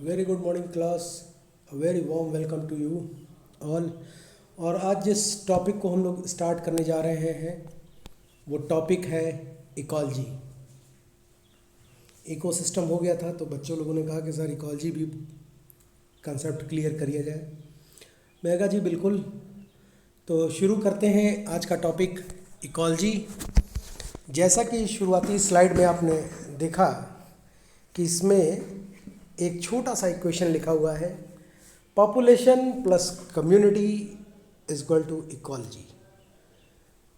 Very good morning class. Very warm welcome to you all. और आज जिस topic को हम लोग स्टार्ट करने जा रहे हैं वो टॉपिक है इकोलॉजी। इकोसिस्टम हो गया था तो बच्चों लोगों ने कहा कि सर इकोलॉजी भी कंसेप्ट क्लियर करिए जाए। मैं कहा जी बिल्कुल। तो शुरू करते हैं आज का टॉपिक इकोलॉजी। जैसा कि शुरुआती स्लाइड में आपने देखा कि इसमें एक छोटा सा इक्वेशन लिखा हुआ है, population plus community is equal to ecology.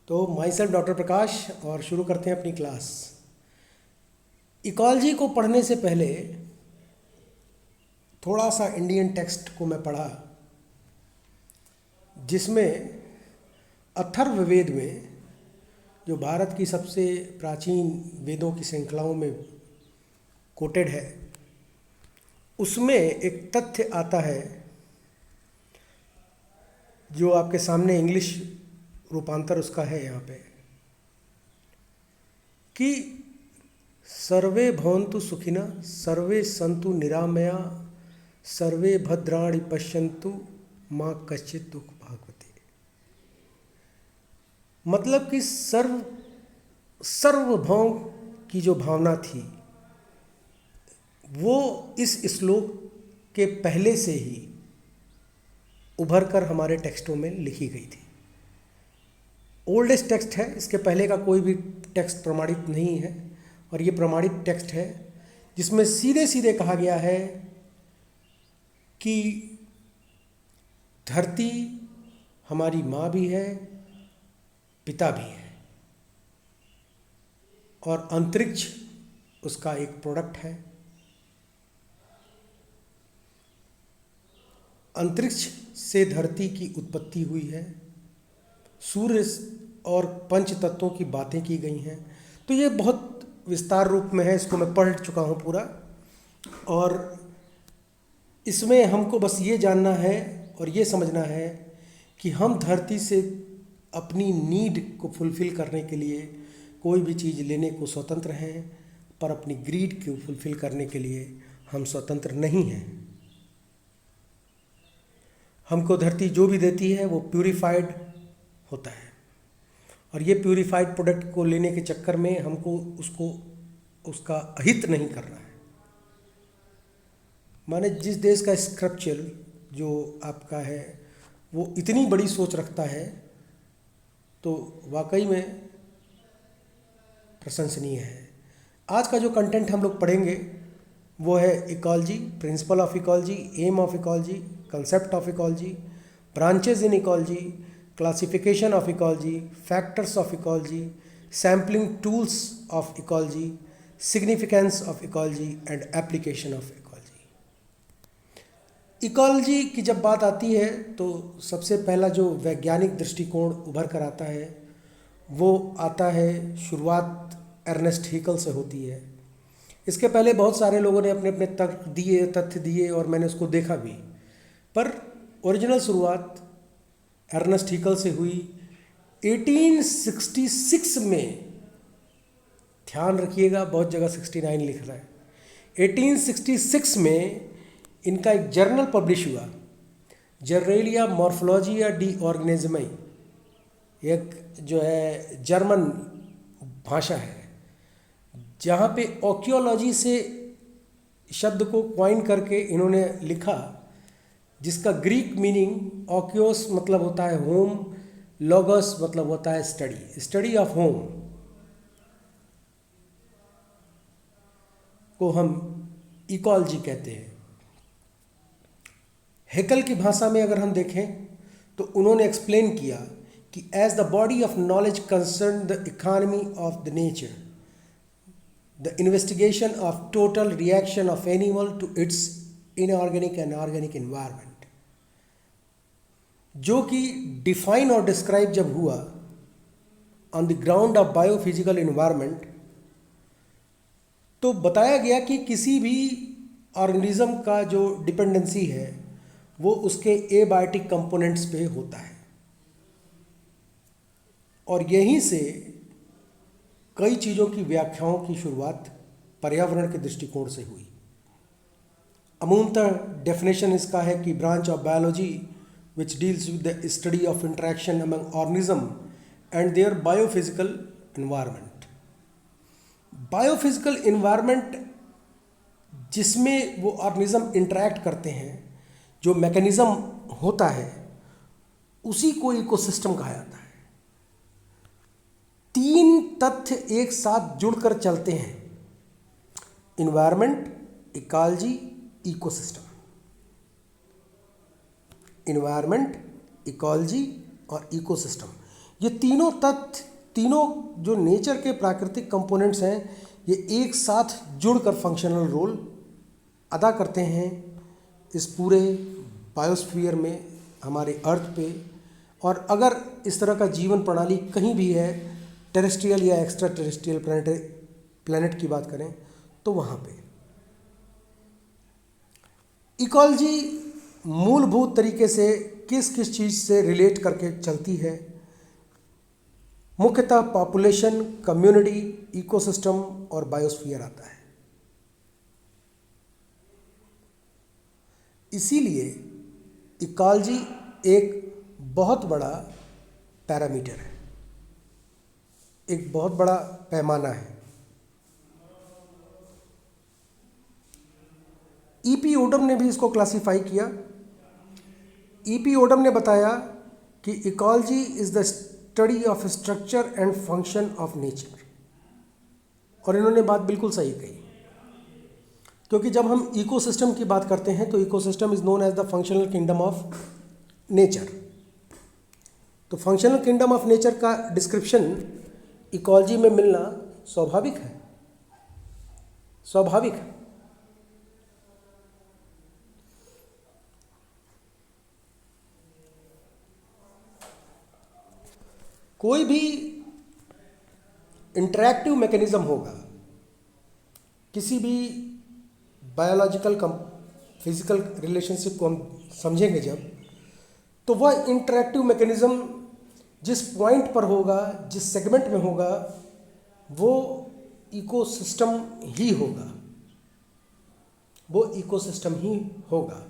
तो माई सेल्फ डॉक्टर प्रकाश, और शुरू करते हैं अपनी क्लास। इकोलॉजी को पढ़ने से पहले थोड़ा सा इंडियन टेक्स्ट को मैं पढ़ा, जिसमें अथर्ववेद में, जो भारत की सबसे प्राचीन वेदों की श्रृंखलाओं में कोटेड है, उसमें एक तथ्य आता है जो आपके सामने इंग्लिश रूपांतर उसका है यहाँ पे, कि सर्वे भवन्तु सुखिनः, सर्वे सन्तु निरामया, सर्वे भद्राणि पश्यन्तु माँ कश्चित् दुख भाग्वते। मतलब कि सर्वभौम की जो भावना थी वो इस श्लोक के पहले से ही उभर कर हमारे टेक्स्टों में लिखी गई थी। ओल्डेस्ट टेक्स्ट है, इसके पहले का कोई भी टेक्स्ट प्रमाणित नहीं है, और ये प्रमाणित टेक्स्ट है जिसमें सीधे सीधे कहा गया है कि धरती हमारी माँ भी है, पिता भी है, और अंतरिक्ष उसका एक प्रोडक्ट है। अंतरिक्ष से धरती की उत्पत्ति हुई है, सूर्य और पंच तत्वों की बातें की गई हैं। तो ये बहुत विस्तार रूप में है, इसको मैं पढ़ चुका हूँ पूरा, और इसमें हमको बस ये जानना है और ये समझना है कि हम धरती से अपनी नीड को फुलफ़िल करने के लिए कोई भी चीज़ लेने को स्वतंत्र हैं, पर अपनी ग्रीड को फुलफ़िल करने के लिए हम स्वतंत्र नहीं हैं। हमको धरती जो भी देती है वो प्यूरिफाइड होता है, और ये प्यूरिफाइड प्रोडक्ट को लेने के चक्कर में हमको उसका अहित नहीं करना है। माने जिस देश का स्क्रिप्चर जो आपका है वो इतनी बड़ी सोच रखता है तो वाकई में प्रशंसनीय है। आज का जो कंटेंट हम लोग पढ़ेंगे वो है ecology, principle of ecology, aim of ecology, concept of ecology, branches in ecology, classification of ecology, factors of ecology, sampling tools of ecology, significance of ecology and application of ecology. Ecology की जब बात आती है तो सबसे पहला जो वैज्ञानिक दृष्टिकोण उभर कर आता है वो आता है, शुरुआत अर्नेस्ट हैकेल से होती है। इसके पहले बहुत सारे लोगों ने अपने अपने तर्क दिए, तथ्य दिए, और मैंने उसको देखा भी, पर ओरिजिनल शुरुआत अर्नेस्ट हैकेल से हुई 1866 में। ध्यान रखिएगा, बहुत जगह 69 लिख रहा है। 1866 में इनका एक जर्नल पब्लिश हुआ, जर्नेलिया मॉर्फोलॉजिया डी ऑर्गेनिज्मी, एक जो है जर्मन भाषा है, जहाँ पे ऑक्योलॉजी से शब्द को क्वाइन करके इन्होंने लिखा, जिसका ग्रीक मीनिंग ऑक्योस मतलब होता है होम, लोगोस मतलब होता है स्टडी, स्टडी ऑफ होम को हम इकोलॉजी कहते हैं। हैकेल की भाषा में अगर हम देखें तो उन्होंने एक्सप्लेन किया कि as the body of knowledge concern the economy of the nature, the investigation of total reaction of animal to its inorganic and organic environment, जो कि डिफाइन और डिस्क्राइब जब हुआ on the ground of biophysical environment, तो बताया गया कि किसी भी ऑर्गेनिज्म का जो डिपेंडेंसी है वो उसके एबायोटिक कंपोनेंट्स पे होता है, और यहीं से कई चीज़ों की व्याख्याओं की शुरुआत पर्यावरण के दृष्टिकोण से हुई। अमूमतः डेफिनेशन इसका है कि branch of biology which deals with the study of interaction among organism and their biophysical environment. Biophysical environment जिसमें वो ऑर्गेनिज्म इंटरैक्ट करते हैं, जो मैकेनिज्म होता है, उसी को इकोसिस्टम कहा जाता है। तीन तथ्य एक साथ जुड़कर चलते हैं: environment, ecology, ecosystem. Environment, ecology और इकोसिस्टम, ये तीनों तथ्य, तीनों जो नेचर के प्राकृतिक कंपोनेंट्स हैं, ये एक साथ जुड़कर फंक्शनल रोल अदा करते हैं इस पूरे बायोस्फीयर में, हमारे अर्थ पे। और अगर इस तरह का जीवन प्रणाली कहीं भी है, टेरेस्ट्रियल या एक्स्ट्रा टेरेस्ट्रियल प्लैनेट की बात करें तो वहाँ पे इकोलॉजी मूलभूत तरीके से किस किस चीज़ से रिलेट करके चलती है? मुख्यतः पॉपुलेशन, कम्युनिटी, इकोसिस्टम और बायोस्फीयर आता है। इसीलिए इकोलॉजी एक बहुत बड़ा पैरामीटर है, एक बहुत बड़ा पैमाना है। ईपी ओडम ने भी इसको क्लासिफाई किया। ईपी ओडम ने बताया कि ecology is the study of structure and function of nature. और इन्होंने बात बिल्कुल सही कही, क्योंकि जब हम इकोसिस्टम की बात करते हैं तो ecosystem is known as the functional kingdom of nature. तो फंक्शनल किंगडम ऑफ नेचर का डिस्क्रिप्शन इकोलॉजी में मिलना स्वाभाविक है, स्वाभाविक है। कोई भी इंटरैक्टिव मैकेनिज्म होगा, किसी भी बायोलॉजिकल फिजिकल रिलेशनशिप को हम समझेंगे जब, तो वह इंटरैक्टिव मैकेनिज्म जिस पॉइंट पर होगा, जिस सेगमेंट में होगा, वो इकोसिस्टम ही होगा, वो इकोसिस्टम ही होगा।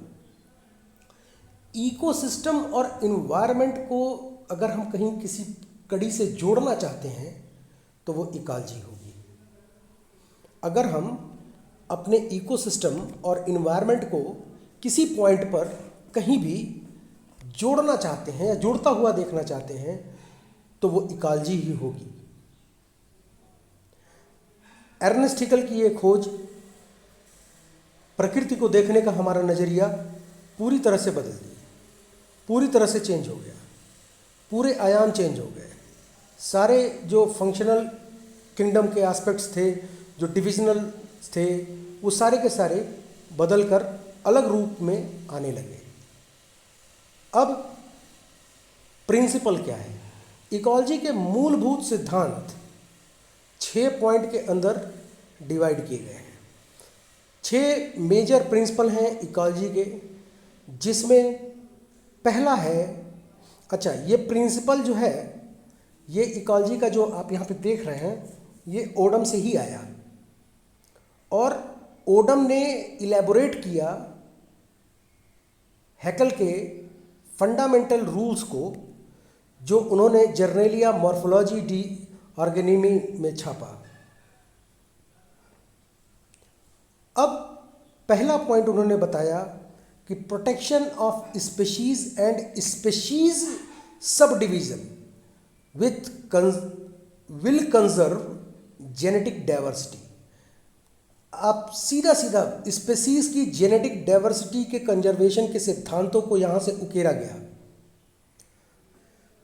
इकोसिस्टम और इन्वायरमेंट को अगर हम कहीं किसी कड़ी से जोड़ना चाहते हैं तो वो इकोलॉजी होगी। अगर हम अपने इकोसिस्टम और इन्वायरमेंट को किसी पॉइंट पर कहीं भी जोड़ना चाहते हैं या जुड़ता हुआ देखना चाहते हैं तो वो इकोलॉजी ही होगी। अर्नेस्ट हैकेल की ये खोज प्रकृति को देखने का हमारा नज़रिया पूरी तरह से बदल दिया, पूरी तरह से चेंज हो गया, पूरे आयाम चेंज हो गए। सारे जो फंक्शनल किंगडम के एस्पेक्ट्स थे, जो डिविजनल थे, वो सारे के सारे बदलकर अलग रूप में आने लगे। अब प्रिंसिपल क्या है? इकोलॉजी के मूलभूत सिद्धांत 6 पॉइंट के अंदर डिवाइड किए गए हैं। 6 मेजर प्रिंसिपल हैं इकोलॉजी के, जिसमें पहला है, अच्छा ये प्रिंसिपल जो है, ये इकोलॉजी का जो आप यहाँ पे देख रहे हैं, ये ओडम से ही आया। और ओडम ने इलेबोरेट किया हैकेल के फंडामेंटल रूल्स को, जो उन्होंने जर्नेलिया मॉर्फोलॉजी डी ऑर्गेनिमी में छापा। अब पहला पॉइंट उन्होंने बताया कि protection of species and species sub division will conserve genetic diversity. आप सीधा सीधा स्पीशीज की जेनेटिक डाइवर्सिटी के कंजर्वेशन के सिद्धांतों को यहां से उकेरा गया।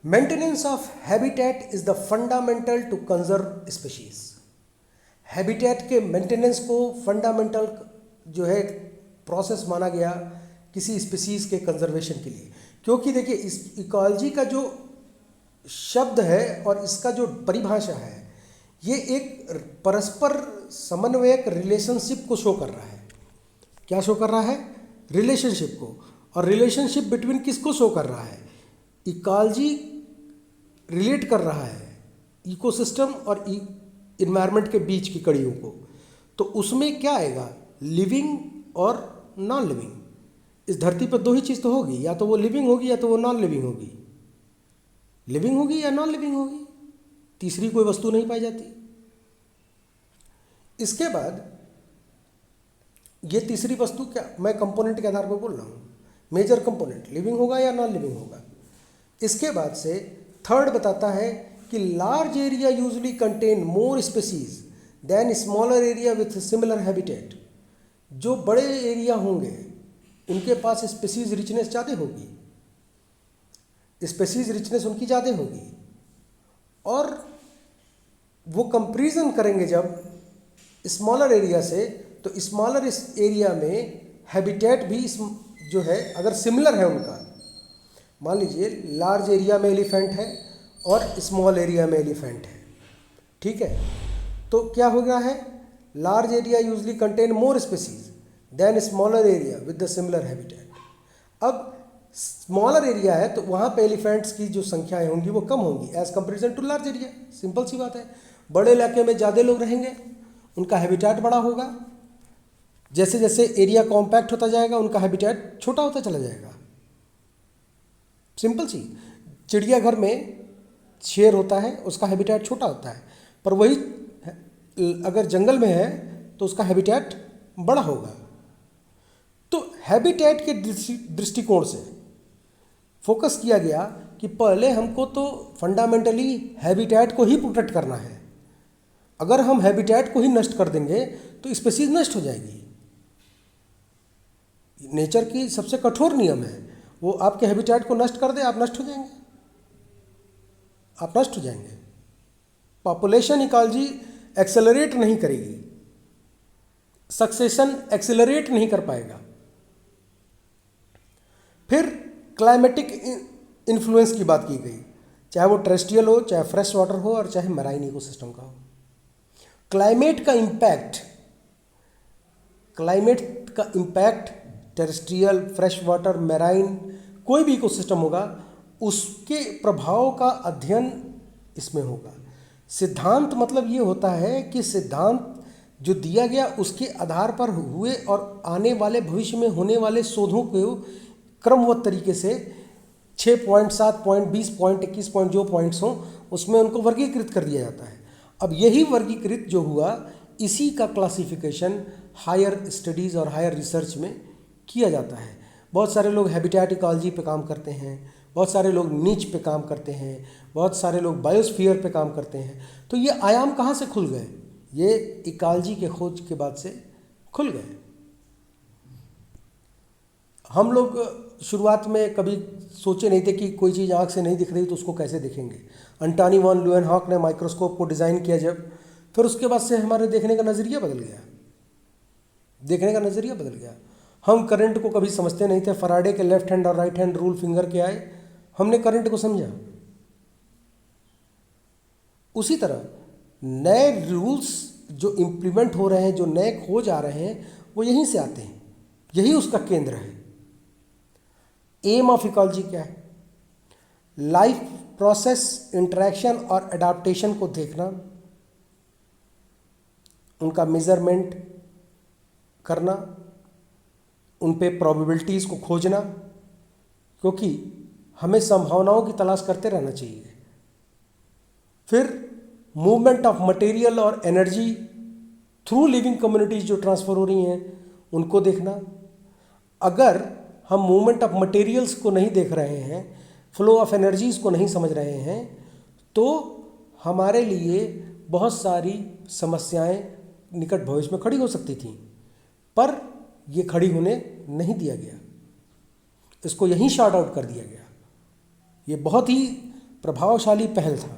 Maintenance of habitat is the fundamental to conserve species. Habitat के मेंटेनेंस को फंडामेंटल जो है प्रोसेस माना गया किसी स्पीशीज के कंजर्वेशन के लिए। क्योंकि देखिए, इस इकोलॉजी का जो शब्द है और इसका जो परिभाषा है, ये एक परस्पर समन्वयक रिलेशनशिप को शो कर रहा है। क्या शो कर रहा है? रिलेशनशिप को। और रिलेशनशिप बिटवीन किसको शो कर रहा है? इकोलॉजी रिलेट कर रहा है इकोसिस्टम और इन्वायरमेंट के बीच की कड़ियों को। तो उसमें क्या आएगा? लिविंग और नॉन लिविंग। इस धरती पर दो ही चीज़ तो होगी, या तो वो लिविंग होगी या तो वो नॉन लिविंग होगी। लिविंग होगी या नॉन लिविंग होगी, तीसरी कोई वस्तु नहीं पाई जाती। इसके बाद ये तीसरी वस्तु क्या, मैं कंपोनेंट के आधार पर बोल रहा हूँ, मेजर कंपोनेंट लिविंग होगा या नॉन लिविंग होगा। इसके बाद से थर्ड बताता है कि large area usually contain more species than smaller area with similar habitat. जो बड़े एरिया होंगे उनके पास स्पीसीज रिचनेस ज़्यादा होगी, स्पीसीज रिचनेस उनकी ज़्यादा होगी, और वो कंपेरिजन करेंगे जब स्मॉलर एरिया से, तो स्मॉलर इस एरिया में हैबिटेट भी जो है अगर सिमिलर है उनका, मान लीजिए लार्ज एरिया में एलिफेंट है और स्मॉल एरिया में एलिफेंट है, ठीक है, तो क्या हो गया है, large area usually contain more species than smaller area with the similar habitat. अब स्मॉलर एरिया है तो वहाँ पे एलिफेंट्स की जो संख्याएं होंगी वो कम होंगी as comparison to large area. Simple सी बात है, बड़े इलाके में ज़्यादा लोग रहेंगे, उनका हैबिटेट बड़ा होगा, जैसे जैसे एरिया कॉम्पैक्ट होता जाएगा उनका हैबिटेट छोटा होता चला जाएगा। सिंपल सी, चिड़ियाघर में शेर होता है, उसका हैबिटेट छोटा होता है, पर वही अगर जंगल में है तो उसका हैबिटेट बड़ा होगा। तो हैबिटेट के दृष्टिकोण से फोकस किया गया कि पहले हमको तो फंडामेंटली हैबिटेट को ही प्रोटेक्ट करना है। अगर हम हैबिटेट को ही नष्ट कर देंगे तो स्पीसीज नष्ट हो जाएगी। नेचर की सबसे कठोर नियम है, वो आपके हैबिटेट को नष्ट कर दे, आप नष्ट हो जाएंगे, आप नष्ट हो जाएंगे। पॉपुलेशन इकोलॉजी एक्सेलरेट नहीं करेगी, सक्सेशन एक्सेलरेट नहीं कर पाएगा। फिर क्लाइमेटिक इन्फ्लुएंस की बात की गई, चाहे वो टेरेस्ट्रियल हो, चाहे फ्रेश वाटर हो, और चाहे मैराइन इकोसिस्टम का हो। क्लाइमेट का impact terrestrial, fresh water, marine, कोई भी इकोसिस्टम होगा उसके प्रभाव का अध्ययन इसमें होगा। सिद्धांत मतलब ये होता है कि सिद्धांत जो दिया गया उसके आधार पर हुए और आने वाले भविष्य में होने वाले शोधों को क्रमबद्ध तरीके से 6 पॉइंट, 7 पॉइंट, 20 पॉइंट, 21 पॉइंट जो पॉइंट्स हों उसमें उनको वर्गीकृत कर दिया जाता है। अब यही वर्गीकृत जो हुआ, इसी का क्लासिफिकेशन हायर स्टडीज़ और हायर रिसर्च में किया जाता है। बहुत सारे लोग हैबिटेट इकोलॉजी पे काम करते हैं, बहुत सारे लोग नीच पे काम करते हैं, बहुत सारे लोग बायोस्फीयर पे काम करते हैं। तो ये आयाम कहाँ से खुल गए? ये इकोलॉजी के खोज के बाद से खुल गए। हम लोग शुरुआत में कभी सोचे नहीं थे कि कोई चीज़ आँख से नहीं दिख रही तो उसको कैसे देखेंगे। अंटोनी वॉन ल्यूएनहॉक ने माइक्रोस्कोप को डिज़ाइन किया जब, फिर उसके बाद से हमारे देखने का नज़रिया बदल गया, देखने का नज़रिया बदल गया। हम करंट को कभी समझते नहीं थे, फराडे के लेफ्ट हैंड और राइट हैंड रूल फिंगर के आए, हमने करंट को समझा। उसी तरह नए रूल्स जो इम्प्लीमेंट हो रहे हैं, जो नए खोज आ रहे हैं, वो यहीं से आते हैं, यही उसका केंद्र है। एम ऑफ इकोलॉजी क्या है? लाइफ प्रोसेस, इंटरेक्शन और एडाप्टेशन को देखना, उनका मेजरमेंट करना, उन पे प्रोबेबिलिटीज़ को खोजना, क्योंकि हमें संभावनाओं की तलाश करते रहना चाहिए। फिर मूवमेंट ऑफ मटेरियल और एनर्जी थ्रू लिविंग कम्युनिटीज़ जो ट्रांसफ़र हो रही हैं उनको देखना। अगर हम मूवमेंट ऑफ मटेरियल्स को नहीं देख रहे हैं, फ्लो ऑफ एनर्जीज़ को नहीं समझ रहे हैं, तो हमारे लिए बहुत सारी समस्याएं निकट भविष्य में खड़ी हो सकती थी, पर ये खड़ी होने नहीं दिया गया, इसको यहीं शॉर्ट आउट कर दिया गया। ये बहुत ही प्रभावशाली पहल था।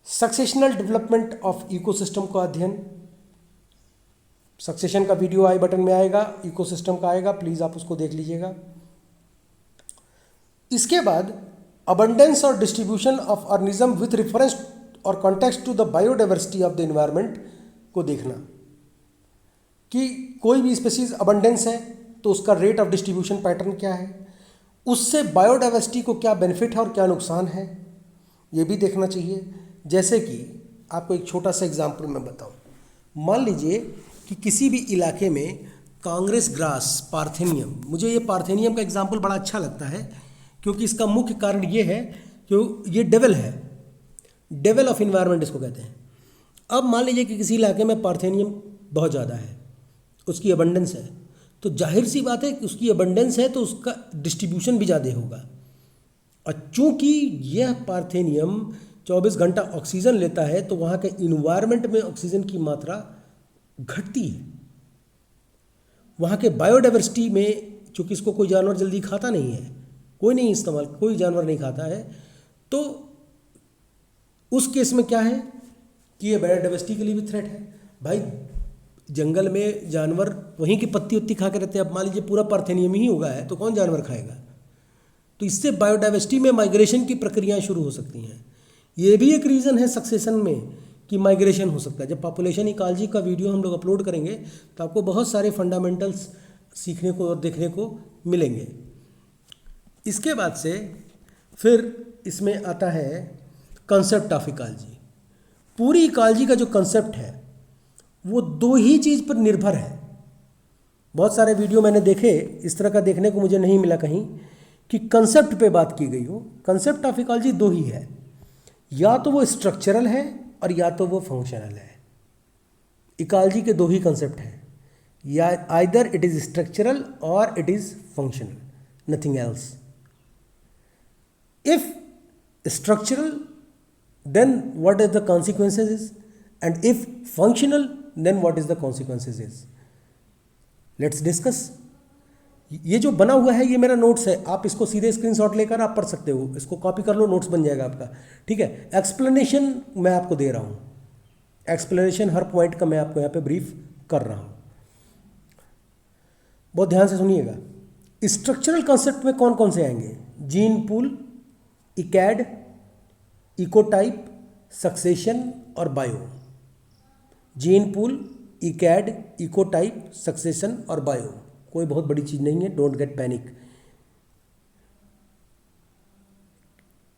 सक्सेशनल डेवलपमेंट ऑफ इकोसिस्टम का अध्ययन, सक्सेशन का वीडियो आई बटन में आएगा, इकोसिस्टम का आएगा, प्लीज़ आप उसको देख लीजिएगा। इसके बाद अबंडेंस और distribution of organism with reference और context to the biodiversity of the environment को देखना कि कोई भी स्पीशीज अबंडेंस है तो उसका रेट ऑफ डिस्ट्रीब्यूशन पैटर्न क्या है, उससे बायोडाइवर्सिटी को क्या बेनिफिट है और क्या नुकसान है, ये भी देखना चाहिए। जैसे कि आपको एक छोटा सा एग्जाम्पल मैं बताऊं, मान लीजिए कि किसी भी इलाके में कांग्रेस ग्रास पार्थेनियम, मुझे ये पार्थेनियम का एग्जाम्पल बड़ा अच्छा लगता है क्योंकि इसका मुख्य कारण ये है कि ये डेवल है, डेवल ऑफ इन्वायरमेंट इसको कहते हैं। अब मान लीजिए कि किसी इलाके में पार्थेनियम बहुत ज़्यादा है, उसकी अबंडेंस है, तो जाहिर सी बात है कि उसकी अबंडेंस है तो उसका डिस्ट्रीब्यूशन भी ज़्यादा होगा। और चूँकि यह पार्थेनियम 24 घंटा ऑक्सीजन लेता है तो वहाँ के इन्वायरमेंट में ऑक्सीजन की मात्रा घटती है। वहाँ के बायोडाइवर्सिटी में, चूँकि इसको कोई जानवर जल्दी खाता नहीं है, कोई जानवर नहीं खाता है, तो उस केस में क्या है कि ये बायोडाइवर्सिटी के लिए भी थ्रेट है। भाई जंगल में जानवर वहीं की पत्ती उत्ती खा के रहते हैं, अब मान लीजिए पूरा पार्थेनियम ही होगा है तो कौन जानवर खाएगा। तो इससे बायोडाइवर्सिटी में माइग्रेशन की प्रक्रियाएं शुरू हो सकती हैं। ये भी एक रीज़न है सक्सेशन में कि माइग्रेशन हो सकता है। जब पॉपुलेशन इकोलॉजी का वीडियो हम लोग अपलोड करेंगे तो आपको बहुत सारे फंडामेंटल्स सीखने को और देखने को मिलेंगे। इसके बाद से फिर इसमें आता है कंसेप्ट ऑफ इकोलॉजी। पूरी इकोलॉजी का जो कंसेप्ट है वो दो ही चीज़ पर निर्भर है। बहुत सारे वीडियो मैंने देखे, इस तरह का देखने को मुझे नहीं मिला कहीं कि कंसेप्ट पे बात की गई हो। कंसेप्ट ऑफ इकोलॉजी दो ही है, या तो वो स्ट्रक्चरल है और या तो वो फंक्शनल है। इकोलॉजी के दो ही कंसेप्ट हैं, या आइदर इट इज़ स्ट्रक्चरल और it is functional, nothing else. If structural then what is the consequences is, and if functional then what is the consequences is. Let's discuss. ये जो बना हुआ है ये मेरा नोट्स है, आप इसको सीधे स्क्रीनशॉट लेकर आप पढ़ सकते हो, इसको कॉपी कर लो, नोट्स बन जाएगा आपका, ठीक है। एक्सप्लेनेशन मैं आपको दे रहा हूँ, एक्सप्लेनेशन हर पॉइंट का मैं आपको यहाँ पे ब्रीफ कर रहा हूँ, बहुत ध्यान से सुनिएगा। स्ट्रक्चरल कॉन्सेप्ट में कौन कौन से आएंगे? Gene pool, ecad, ecotype, succession और bio. Gene pool, ecad, ecotype, succession और बायो, कोई बहुत बड़ी चीज़ नहीं है, don't get panic.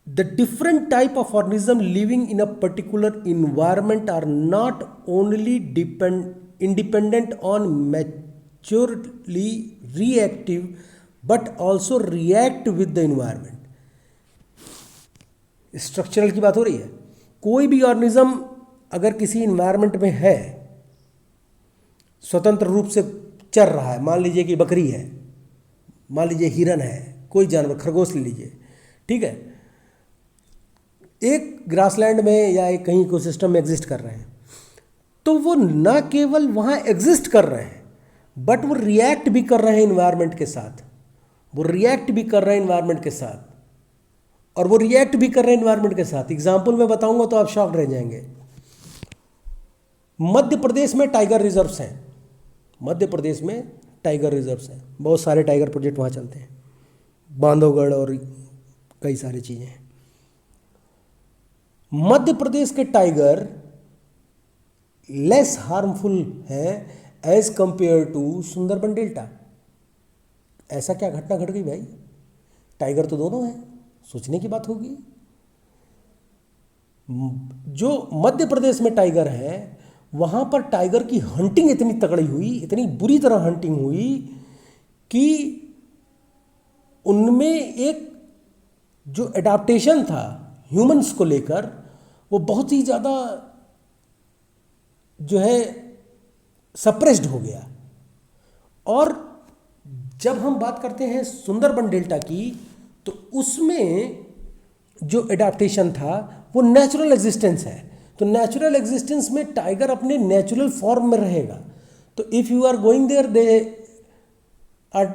The different type of organism living in a particular environment are not only independent on maturely reactive but also react with the environment. Structural की बात हो रही है। कोई भी ऑर्गेनिज्म अगर किसी इन्वायरमेंट में है, स्वतंत्र रूप से चल रहा है, मान लीजिए कि बकरी है, मान लीजिए हिरन है, कोई जानवर, खरगोश ले लीजिए, ठीक है, एक ग्रासलैंड में या एक कहीं इकोसिस्टम में एग्जिस्ट कर रहे हैं, तो वो न केवल वहाँ एग्जिस्ट कर रहे हैं बट वो रिएक्ट भी कर रहे हैं इन्वायरमेंट के साथ, और वो रिएक्ट भी कर रहे हैं इन्वायरमेंट के साथ। एग्जाम्पल मैं बताऊंगा तो आप शॉक्ड रह जाएंगे। मध्य प्रदेश में टाइगर रिजर्व्स हैं, बहुत सारे टाइगर प्रोजेक्ट वहाँ चलते हैं, बांधवगढ़ और कई सारी चीज़ें हैं। मध्य प्रदेश के टाइगर लेस हार्मफुल हैं as compare to Sundarban delta. ऐसा क्या घटना घट गई भाई? टाइगर तो दोनों हैं, सोचने की बात होगी। जो मध्य प्रदेश में टाइगर है वहाँ पर टाइगर की हंटिंग इतनी तगड़ी हुई, इतनी बुरी तरह हंटिंग हुई कि उनमें एक जो एडाप्टेशन था ह्यूमंस को लेकर वो बहुत ही ज़्यादा जो है सप्रेस्ड हो गया। और जब हम बात करते हैं सुंदरबन डेल्टा की तो उसमें जो एडाप्टेशन था वो नेचुरल एग्जिस्टेंस है। तो नेचुरल एग्जिस्टेंस में टाइगर अपने नेचुरल फॉर्म में रहेगा। तो if you are going there they are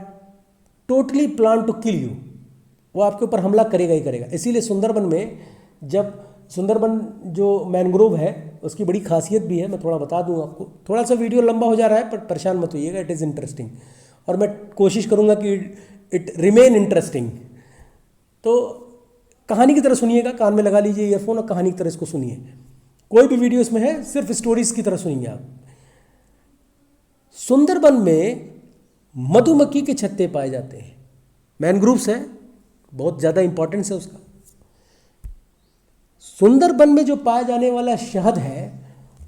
totally plan to kill you, वो आपके ऊपर हमला करेगा ही करेगा। इसीलिए सुंदरबन में, जब सुंदरबन जो मैनग्रोव है उसकी बड़ी खासियत भी है, मैं थोड़ा बता दूं आपको। थोड़ा सा वीडियो लंबा हो जा रहा है पर परेशान मत होइएगा, इट इज़ इंटरेस्टिंग और मैं कोशिश करूँगा कि इट रिमेन इंटरेस्टिंग। तो कहानी की तरह सुनिएगा, कान में लगा लीजिए ईयरफोन और कहानी की तरह इसको सुनिए। कोई भी वीडियो इसमें है, सिर्फ स्टोरीज की तरह सुनिए आप। सुंदरबन में मधुमक्खी के छत्ते पाए जाते हैं, मैनग्रोव्स है, बहुत ज़्यादा इंपॉर्टेंस है उसका। सुंदरबन में जो पाया जाने वाला शहद है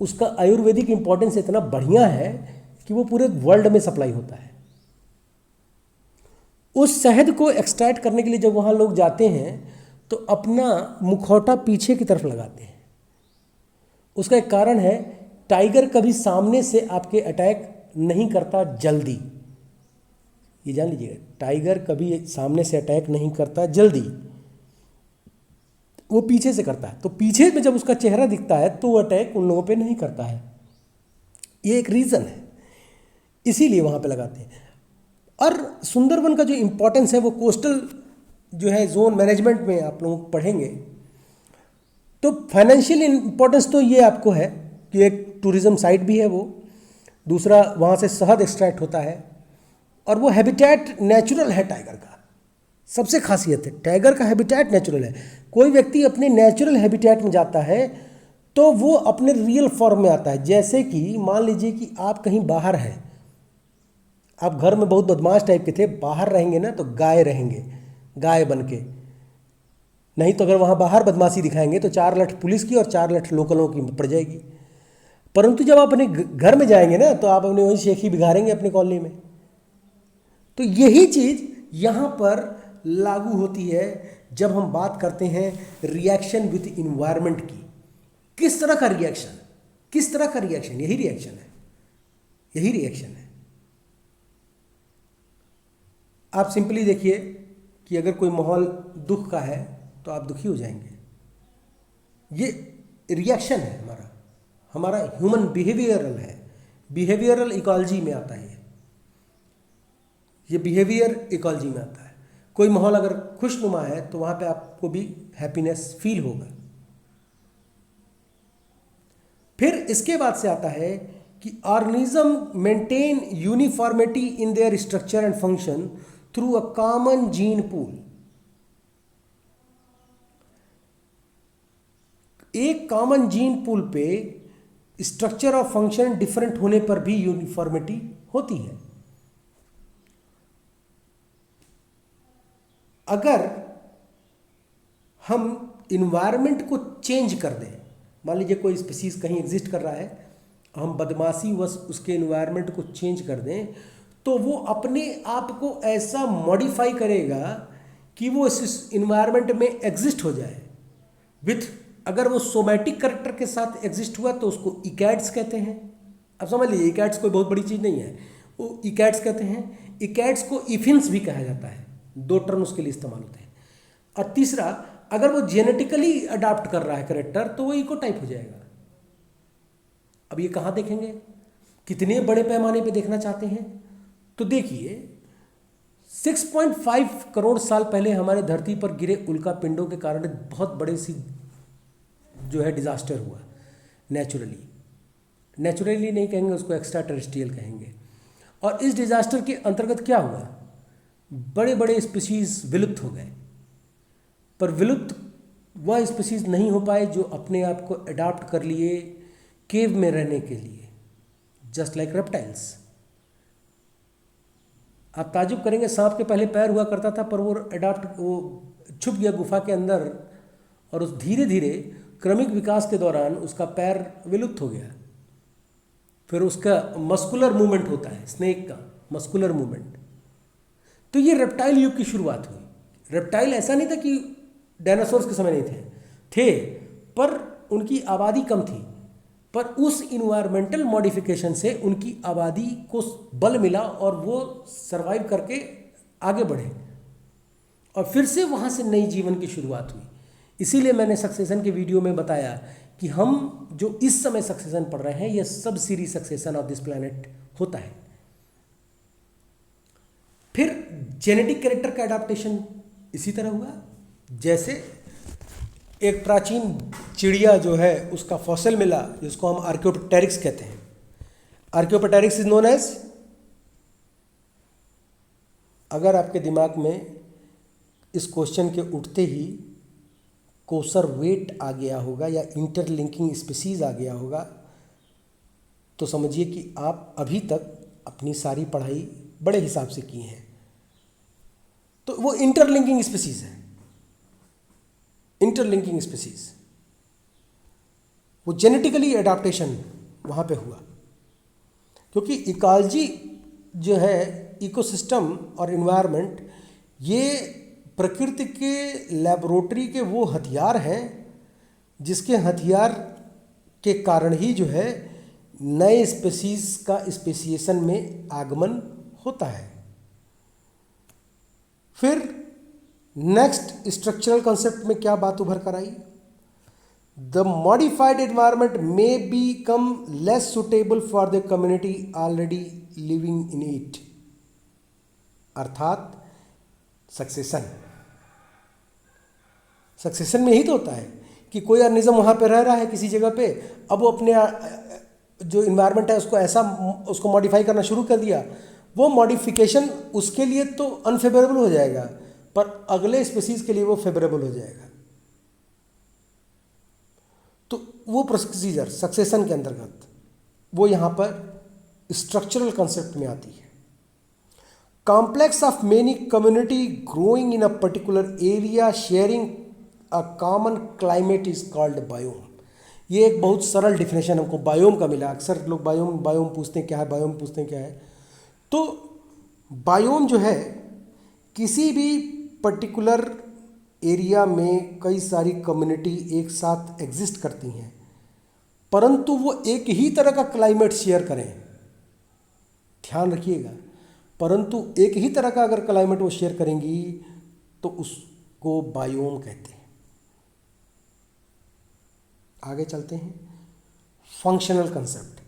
उसका आयुर्वेदिक इंपॉर्टेंस इतना बढ़िया है कि वो पूरे वर्ल्ड में सप्लाई होता है। उस शहद को एक्सट्रैक्ट करने के लिए जब वहाँ लोग जाते हैं तो अपना मुखौटा पीछे की तरफ लगाते हैं। उसका एक कारण है, टाइगर कभी सामने से आपके अटैक नहीं करता जल्दी। ये जान लीजिएगा, टाइगर कभी सामने से अटैक नहीं करता जल्दी, वो पीछे से करता है। तो पीछे में जब उसका चेहरा दिखता है तो वो अटैक उन लोगों पे नहीं करता है। ये एक रीज़न है, इसीलिए वहाँ पे लगाते हैं। और सुंदरवन का जो इम्पोर्टेंस है वो कोस्टल जो है जोन मैनेजमेंट में आप लोग पढ़ेंगे। तो फाइनेंशियल इम्पोर्टेंस तो ये आपको है कि एक टूरिज्म साइट भी है वो, दूसरा वहाँ से शहद एक्सट्रैक्ट होता है, और वो हैबिटेट नेचुरल है टाइगर का। सबसे खासियत है, टाइगर का हैबिटेट नेचुरल है। कोई व्यक्ति अपने नेचुरल हैबिटेट में जाता है तो वो अपने रियल फॉर्म में आता है। जैसे कि मान लीजिए कि आप कहीं बाहर हैं, आप घर में बहुत बदमाश टाइप के थे, बाहर रहेंगे ना तो गाय रहेंगे, गाय बन के। नहीं तो अगर वहाँ बाहर बदमाशी दिखाएंगे तो 4 लठ पुलिस की और 4 लठ लोकलों की पड़ जाएगी। परंतु जब आप अपने घर में जाएंगे ना तो आप अपने वहीं शेखी बिगाड़ेंगे अपने कॉलोनी में। तो यही चीज़ यहाँ पर लागू होती है जब हम बात करते हैं रिएक्शन विद इन्वायरमेंट की। किस तरह का रिएक्शन, किस तरह का रिएक्शन, यही रिएक्शन है, यही रिएक्शन है। आप सिंपली देखिए कि अगर कोई माहौल दुख का है तो आप दुखी हो जाएंगे। ये रिएक्शन है हमारा, हमारा ह्यूमन बिहेवियरल है, बिहेवियरल इकोलॉजी में आता है ये बिहेवियर इकोलॉजी में आता है। कोई माहौल अगर खुशनुमा है तो वहाँ पे आपको भी हैप्पीनेस फील होगा। फिर इसके बाद से आता है कि organism maintain uniformity in their structure and function through a common gene pool. एक कॉमन जीन पूल पे स्ट्रक्चर और फंक्शन डिफरेंट होने पर भी यूनिफॉर्मिटी होती है। अगर हम इन्वायरमेंट को चेंज कर दें, मान लीजिए कोई स्पीसीज कहीं एग्जिस्ट कर रहा है, हम बदमाशी वश उसके इन्वायरमेंट को चेंज कर दें तो वो अपने आप को ऐसा मॉडिफाई करेगा कि वो इस इन्वायरमेंट में एग्जिस्ट हो जाए विथ, अगर वो सोमैटिक करेक्टर के साथ एग्जिस्ट हुआ तो उसको इकैड्स कहते हैं। अब समझ लीजिए, इकैड्स कोई बहुत बड़ी चीज़ नहीं है, वो इकैड्स कहते हैं। इकैड्स को इफिन्स भी कहा जाता है, 2 टर्म उसके लिए इस्तेमाल होते हैं। और तीसरा, अगर वो जेनेटिकली अडॉप्ट कर रहा है करेक्टर तो वो इकोटाइप हो जाएगा। अब ये कहाँ देखेंगे, कितने बड़े पैमाने पे देखना चाहते हैं? तो देखिए, 6.5 करोड़ साल पहले हमारे धरती पर गिरे उल्का पिंडों के कारण बहुत बड़े सी जो है डिजास्टर हुआ। नेचुरली नहीं कहेंगे उसको, एक्स्ट्रा टेरेस्ट्रियल कहेंगे। और इस डिजास्टर के अंतर्गत क्या हुआ, बड़े बड़े स्पीशीज विलुप्त हो गए। पर विलुप्त वह स्पीशीज नहीं हो पाए जो अपने आप को अडॉप्ट कर लिए केव में रहने के लिए, जस्ट लाइक रेप्टाइल्स। आप ताजुब करेंगे, सांप के पहले पैर हुआ करता था पर वो छुप गया गुफा के अंदर, और उस धीरे धीरे क्रमिक विकास के दौरान उसका पैर विलुप्त हो गया। फिर उसका मस्कुलर मूवमेंट होता है, स्नेक का मस्कुलर मूवमेंट। तो ये रेप्टाइल युग की शुरुआत हुई। रेप्टाइल ऐसा नहीं था कि डायनासोर्स के समय नहीं थे, पर उनकी आबादी कम थी। पर उस इन्वायरमेंटल मॉडिफिकेशन से उनकी आबादी को बल मिला और वो सरवाइव करके आगे बढ़े, और फिर से वहाँ से नई जीवन की शुरुआत हुई। इसीलिए मैंने सक्सेशन के वीडियो में बताया कि हम जो इस समय सक्सेशन पढ़ रहे हैं, यह सब series succession of this planet होता है। फिर जेनेटिक कैरेक्टर का एडाप्टेशन इसी तरह हुआ। जैसे एक प्राचीन चिड़िया जो है उसका फॉसिल मिला, जिसको हम आर्कियोप्टेरिक्स कहते हैं। आर्कियोप्टेरिक्स इज नोन एज, अगर आपके दिमाग में इस क्वेश्चन के उठते ही कोसर वेट आ गया होगा या इंटरलिंकिंग स्पीसीज आ गया होगा, तो समझिए कि आप अभी तक अपनी सारी पढ़ाई बड़े हिसाब से की है। तो वो इंटरलिंकिंग स्पीसीज है, इंटरलिंकिंग स्पीसीज। वो जेनेटिकली एडाप्टेशन वहाँ पे हुआ, क्योंकि इकोलॉजी जो है, इकोसिस्टम और इन्वायरमेंट, ये प्रकृति के लैबोरेटरी के वो हथियार हैं जिसके हथियार के कारण ही जो है नए स्पीसीज का स्पेसिएशन में आगमन होता है। फिर नेक्स्ट स्ट्रक्चरल कॉन्सेप्ट में क्या बात उभर कर आई? The modified environment may become less suitable for the community already living in it, अर्थात सक्सेशन में ही तो होता है कि कोई ऑर्गेनिज्म वहाँ पे रह रहा है किसी जगह पे, अब वो अपने जो इन्वायरमेंट है उसको मॉडिफाई करना शुरू कर दिया। वो मॉडिफिकेशन उसके लिए तो अनफेवरेबल हो जाएगा, पर अगले स्पीसीज के लिए वो फेवरेबल हो जाएगा। तो वो प्रोसीजर सक्सेशन के अंतर्गत वो यहाँ पर स्ट्रक्चरल कंसेप्ट में आती है। Complex of many community growing in a particular area sharing a common climate is called biome. ये एक बहुत सरल डिफिनेशन हमको बायोम का मिला। अक्सर लोग बायोम पूछते हैं क्या है, बायोम पूछते हैं क्या है। तो बायोम जो है, किसी भी पर्टिकुलर एरिया में कई सारी कम्युनिटी एक साथ एग्जिस्ट करती हैं, परंतु वो एक ही तरह का क्लाइमेट शेयर करें। ध्यान रखिएगा, परंतु एक ही तरह का अगर क्लाइमेट वो शेयर करेंगी तो उसको बायोम कहते हैं। आगे चलते हैं। Functional concept.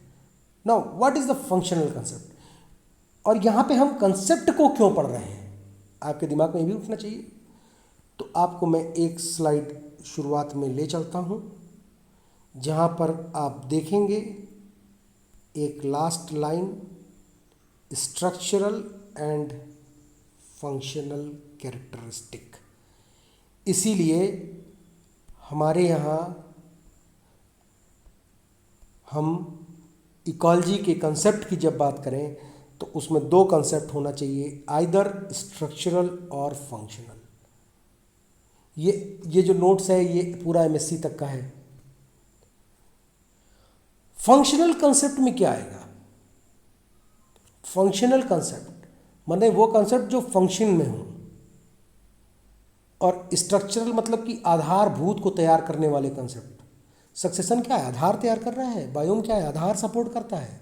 Now what is the functional concept, और यहाँ पे हम कंसेप्ट को क्यों पढ़ रहे हैं, आपके दिमाग में ये भी उठना चाहिए। तो आपको मैं एक स्लाइड शुरुआत में ले चलता हूँ, जहाँ पर आप देखेंगे एक last line, structural and functional characteristic. इसीलिए हमारे यहाँ हम इकोलॉजी के कंसेप्ट की जब बात करें तो उसमें दो कंसेप्ट होना चाहिए, आइदर स्ट्रक्चरल और फंक्शनल। ये जो नोट्स है ये पूरा एमएससी तक का है। फंक्शनल कंसेप्ट में क्या आएगा? फंक्शनल कंसेप्ट माने वो कंसेप्ट जो फंक्शन में हो, और स्ट्रक्चरल मतलब कि आधारभूत को तैयार करने वाले कंसेप्ट। सक्सेशन क्या है? आधार तैयार कर रहा है। बायोम क्या है? आधार सपोर्ट करता है।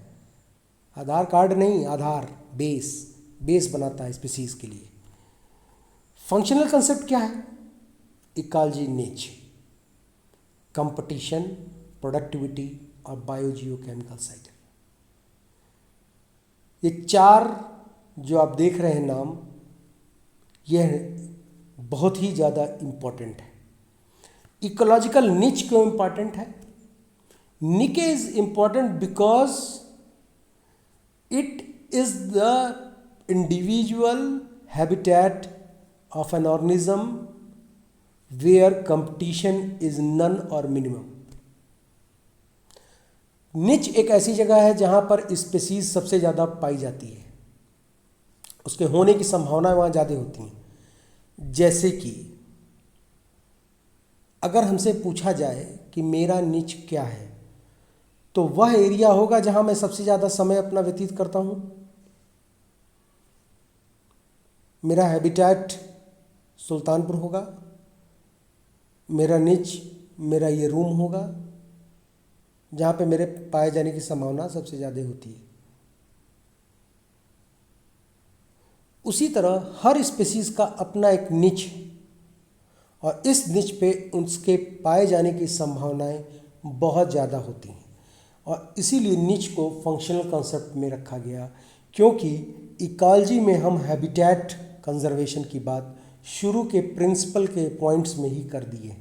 आधार कार्ड नहीं, आधार बेस बनाता है स्पीसीज के लिए। फंक्शनल कंसेप्ट क्या है? इकोलॉजी, नीच, कंपटीशन, प्रोडक्टिविटी और बायोजियोकेमिकल साइकिल। ये चार जो आप देख रहे हैं नाम, यह बहुत ही ज़्यादा इम्पोर्टेंट है। इकोलॉजिकल निच क्यों इम्पॉर्टेंट है? Niche is important because it is the individual habitat of an organism where competition is none or minimum. Niche एक ऐसी जगह है जहां पर स्पीसीज सबसे ज़्यादा पाई जाती है, उसके होने की संभावना वहाँ ज़्यादा होती हैं। जैसे कि अगर हमसे पूछा जाए कि मेरा निच क्या है, तो वह एरिया होगा जहां मैं सबसे ज़्यादा समय अपना व्यतीत करता हूं। मेरा हैबिटेट सुल्तानपुर होगा, मेरा निच, मेरा ये रूम होगा जहाँ पे मेरे पाए जाने की संभावना सबसे ज़्यादा होती है। उसी तरह हर स्पीसीज का अपना एक निच है, और इस निच पे उसके पाए जाने की संभावनाएं बहुत ज़्यादा होती हैं, और इसीलिए निच को फंक्शनल कॉन्सेप्ट में रखा गया, क्योंकि इकोलॉजी में हम हैबिटेट कंजर्वेशन की बात शुरू के प्रिंसिपल के पॉइंट्स में ही कर दिए।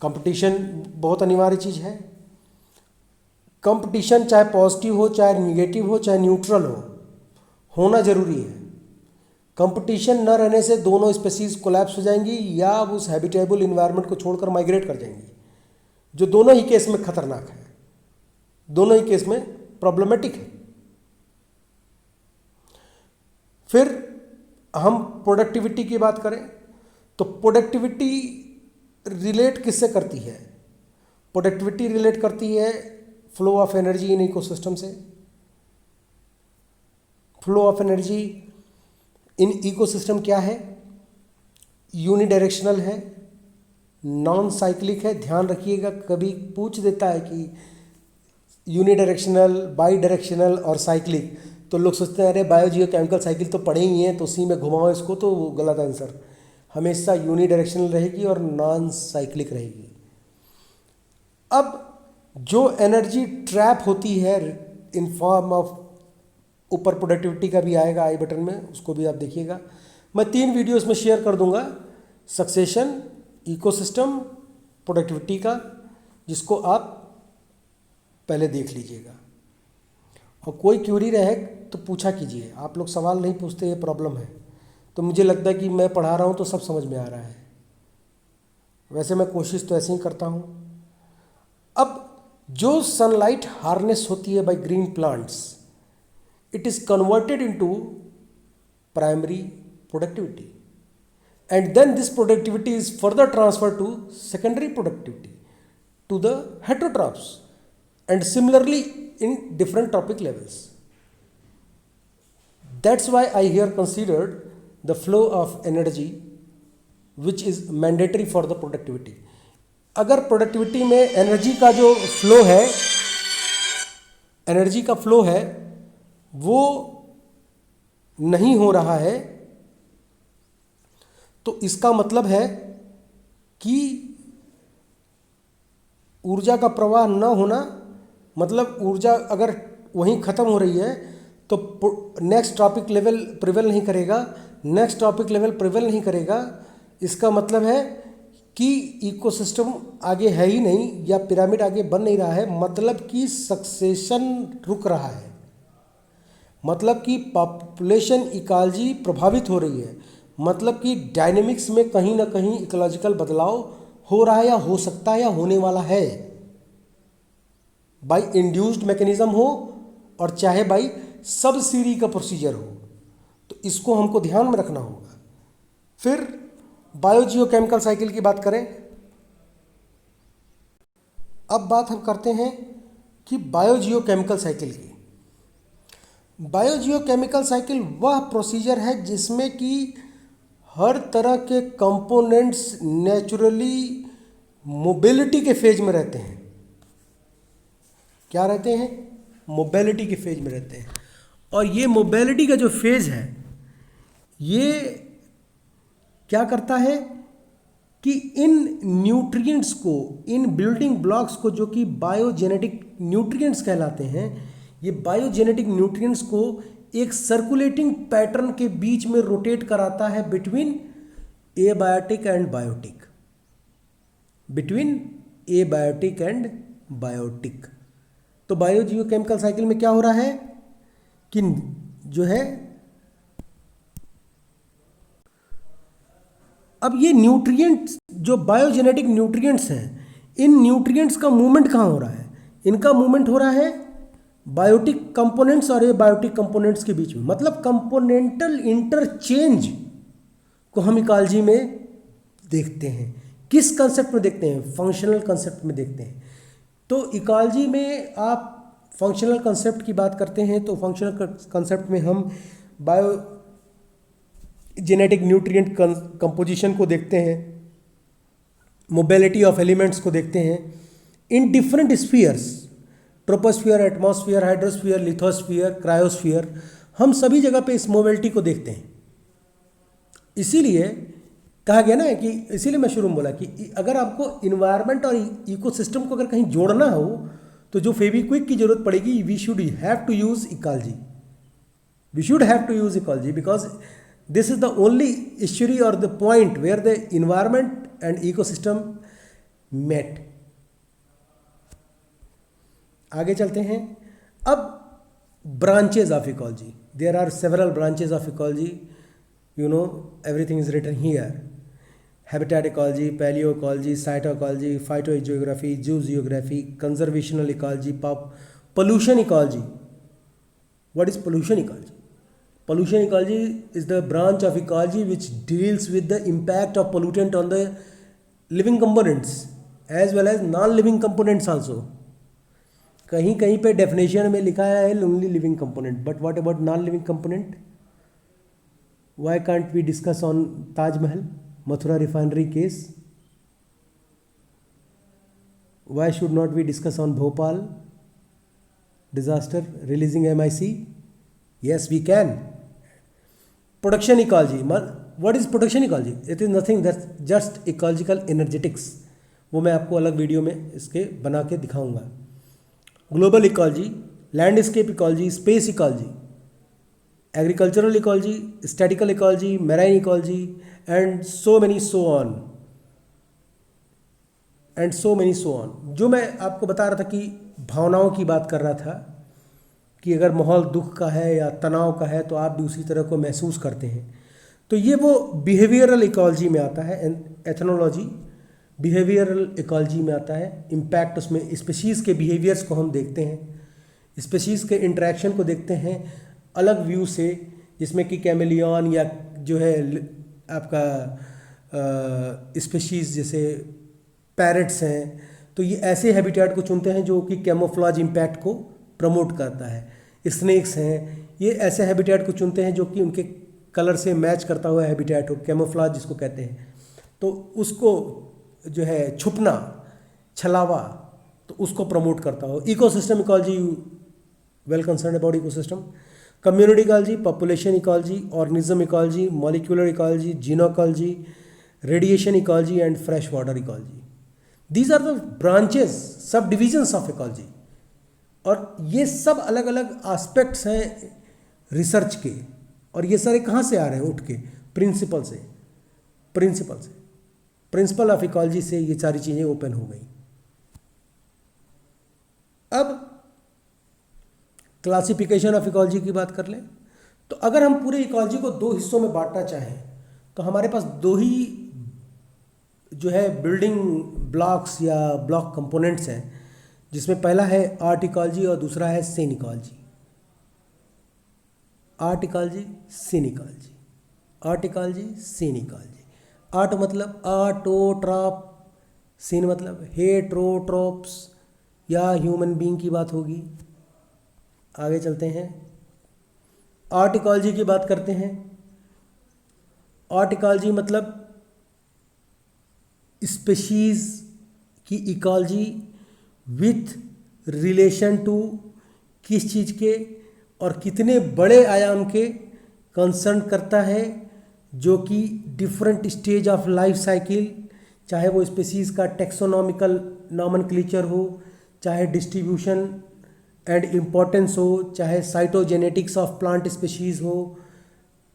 कंपटीशन बहुत अनिवार्य चीज़ है। कंपटीशन चाहे पॉजिटिव हो, चाहे निगेटिव हो, चाहे न्यूट्रल हो, होना जरूरी है। कंपटीशन न रहने से दोनों स्पीसीज कोलैप्स हो जाएंगी या उस हैबिटेबल इन्वायरमेंट को छोड़कर माइग्रेट कर जाएंगी, जो दोनों ही केस में खतरनाक है, दोनों ही केस में प्रॉब्लमेटिक है। फिर हम प्रोडक्टिविटी की बात करें तो प्रोडक्टिविटी रिलेट किससे करती है? प्रोडक्टिविटी रिलेट करती है flow of energy in ecosystem से। Flow of energy in ecosystem क्या है? यूनिडायरेक्शनल है, नॉन साइक्लिक है। ध्यान रखिएगा, कभी पूछ देता है कि यूनिडायरेक्शनल, बाई डायरेक्शनल और साइक्लिक, तो लोग सोचते हैं अरे बायोजियोकेमिकल साइकिल तो पढ़े ही हैं तो उसी में घुमाओ इसको, तो गलत आंसर। हमेशा यूनिडायरेक्शनल रहेगी और नॉन साइक्लिक रहेगी। अब जो एनर्जी ट्रैप होती है इन फॉर्म ऑफ, ऊपर प्रोडक्टिविटी का भी आएगा आई बटन में, उसको भी आप देखिएगा। मैं 3 वीडियो इसमें शेयर कर दूंगा, सक्सेशन, इकोसिस्टम, प्रोडक्टिविटी का, जिसको आप पहले देख लीजिएगा। और कोई क्यूरी रहे तो पूछा कीजिए, आप लोग सवाल नहीं पूछते, ये प्रॉब्लम है। तो मुझे लगता है कि मैं पढ़ा रहा हूँ तो सब समझ में आ रहा है। वैसे मैं कोशिश तो ऐसे ही करता हूँ। अब जो सनलाइट हार्नेस होती है by green plants, it is converted into primary productivity, and then this productivity is further transferred to secondary productivity, to the heterotrophs, and similarly in different trophic levels. That's why I here considered the flow of energy which is mandatory for the productivity. अगर productivity में energy का जो flow है, energy का flow है वो नहीं हो रहा है, तो इसका मतलब है कि ऊर्जा का प्रवाह न होना, मतलब ऊर्जा अगर वहीं ख़त्म हो रही है तो नेक्स्ट टॉपिक लेवल प्रिवेल नहीं करेगा, नेक्स्ट टॉपिक लेवल प्रिवेल नहीं करेगा। इसका मतलब है कि इकोसिस्टम आगे है ही नहीं, या पिरामिड आगे बन नहीं रहा है, मतलब कि सक्सेशन रुक रहा है, मतलब कि पॉपुलेशन इकोलॉजी प्रभावित हो रही है, मतलब कि डायनेमिक्स में कहीं ना कहीं इकोलॉजिकल बदलाव हो रहा है या हो सकता है या होने वाला है, बाय इंड्यूस्ड मैकेनिज्म हो और चाहे बाय सब सीरी का प्रोसीजर हो। तो इसको हमको ध्यान में रखना होगा। फिर बायोजियोकेमिकल साइकिल की बात करें। अब बात हम करते हैं कि बायोजियोकेमिकल साइकिल की। बायोजियोकेमिकल साइकिल वह प्रोसीजर है जिसमें कि हर तरह के कंपोनेंट्स नेचुरली मोबिलिटी के फेज में रहते हैं। क्या रहते हैं? मोबिलिटी के फेज में रहते हैं। और ये मोबिलिटी का जो फेज है, ये क्या करता है कि इन न्यूट्रिएंट्स को, इन बिल्डिंग ब्लॉक्स को, जो कि बायोजेनेटिक न्यूट्रिएंट्स कहलाते हैं, ये बायोजेनेटिक न्यूट्रिएंट्स को एक सर्कुलेटिंग पैटर्न के बीच में रोटेट कराता है between abiotic and biotic, between abiotic and biotic. तो बायोजियोकेमिकल साइकिल में क्या हो रहा है कि जो है, अब ये न्यूट्रिएंट्स जो बायोजेनेटिक न्यूट्रिएंट्स हैं, इन न्यूट्रिएंट्स का मूवमेंट कहाँ हो रहा है? इनका मूवमेंट हो रहा है बायोटिक कंपोनेंट्स और एबायोटिक कंपोनेंट्स के बीच में, मतलब कंपोनेंटल इंटरचेंज को हम इकोलॉजी में देखते हैं। किस कंसेप्ट में देखते हैं? फंक्शनल कंसेप्ट में देखते हैं। तो इकोलॉजी में आप फंक्शनल कंसेप्ट की बात करते हैं तो फंक्शनल कंसेप्ट में हम बायो जेनेटिक न्यूट्रिएंट कंपोजिशन को देखते हैं, मोबिलिटी ऑफ एलिमेंट्स को देखते हैं in different spheres, troposphere, atmosphere, hydrosphere, lithosphere, cryosphere, हम सभी जगह पे इस मोबिलिटी को देखते हैं। इसीलिए कहा गया ना कि, इसीलिए मैं शुरू में बोला कि अगर आपको इन्वायरमेंट और इकोसिस्टम को अगर कहीं जोड़ना हो तो जो फेविक्विक की जरूरत पड़ेगी, we should have to use ecology, we should have to use ecology, because this is the only issue or the point where the environment and ecosystem met. आगे चलते हैं। अब branches of ecology, there are several branches of ecology, you know, everything is written here: habitat ecology, paleoecology, cytoecology, phytogeography, zoogeography, conservational ecology, pollution ecology. What is pollution ecology? Pollution ecology is the branch of ecology which deals with the impact of pollutant on the living components as well as non-living components also. कहीं कहीं पे definition में लिखा है only living component, but what about non living component? Why can't we discuss on Taj Mahal, Mathura refinery case? Why should not we discuss on Bhopal disaster releasing MIC? Yes, we can. Production ecology. What is production ecology? It is nothing, that's just ecological energetics. वो मैं आपको अलग video में इसके बना के दिखाऊंगा. Global ecology, landscape ecology, space ecology, agricultural ecology, statistical ecology, marine ecology and so many so on and so many so on. जो मैं आपको बता रहा था कि भावनाओं की बात कर रहा था कि अगर माहौल दुख का है या तनाव का है तो आप भी उसी तरह को महसूस करते हैं. तो ये वो बिहेवियरल इकोलॉजी में आता है. एथनोलॉजी बिहेवियरल इकोलॉजी में आता है. इम्पैक्ट उसमें स्पीशीज़ के बिहेवियर्स को हम देखते हैं, स्पीशीज़ के इंटरेक्शन को देखते हैं अलग व्यू से, जिसमें कि कैमेलियन या जो है आपका स्पीशीज़ जैसे पैरट्स हैं, तो ये ऐसे हैबिटेट को चुनते हैं जो कि कैमोफ्लेज इम्पैक्ट को प्रमोट करता है. स्नेक्स हैं, ये ऐसे हैबिटेट को चुनते हैं जो कि उनके कलर से मैच करता हुआ हैबिटेट हो, कैमोफ्लेज जिसको कहते हैं. तो उसको जो है छुपना, छलावा, तो उसको प्रमोट करता हो. Ecosystem ecology, well concern about ecosystem. Community ecology, population ecology, organism ecology, molecular ecology, genoecology, radiation ecology and fresh water ecology. These are the branches, subdivisions of ecology. और ये सब अलग अलग एस्पेक्ट्स हैं research के. और ये सारे कहाँ से आ रहे हैं उठ के? प्रिंसिपल से. प्रिंसिपल ऑफ इकोलॉजी से ये सारी चीज़ें ओपन हो गई. अब क्लासिफिकेशन ऑफ इकोलॉजी की बात कर लें तो अगर हम पूरे इकोलॉजी को दो हिस्सों में बांटना चाहें तो हमारे पास दो ही जो है बिल्डिंग ब्लॉक्स या ब्लॉक कंपोनेंट्स हैं, जिसमें पहला है आर्ट इकोलॉजी और दूसरा है synecology. Autecology, synecology. Autecology, synecology. Aut मतलब आर्टोट्रॉप, सीन मतलब हेट्रोट्रोप्स या ह्यूमन बीइंग की बात होगी. आगे चलते हैं, आर्ट इकोलॉजी की बात करते हैं. आर्ट इकोलॉजी मतलब स्पीशीज़ की इकोलॉजी विथ रिलेशन टू किस चीज़ के और कितने बड़े आयाम के कंसर्न करता है, जो कि different stage of life cycle, चाहे वो स्पीशीज़ का टेक्सोनॉमिकल नॉमेनक्लेचर हो, चाहे डिस्ट्रीब्यूशन एंड इम्पोर्टेंस हो, चाहे साइटोजेनेटिक्स ऑफ प्लांट स्पीशीज़ हो,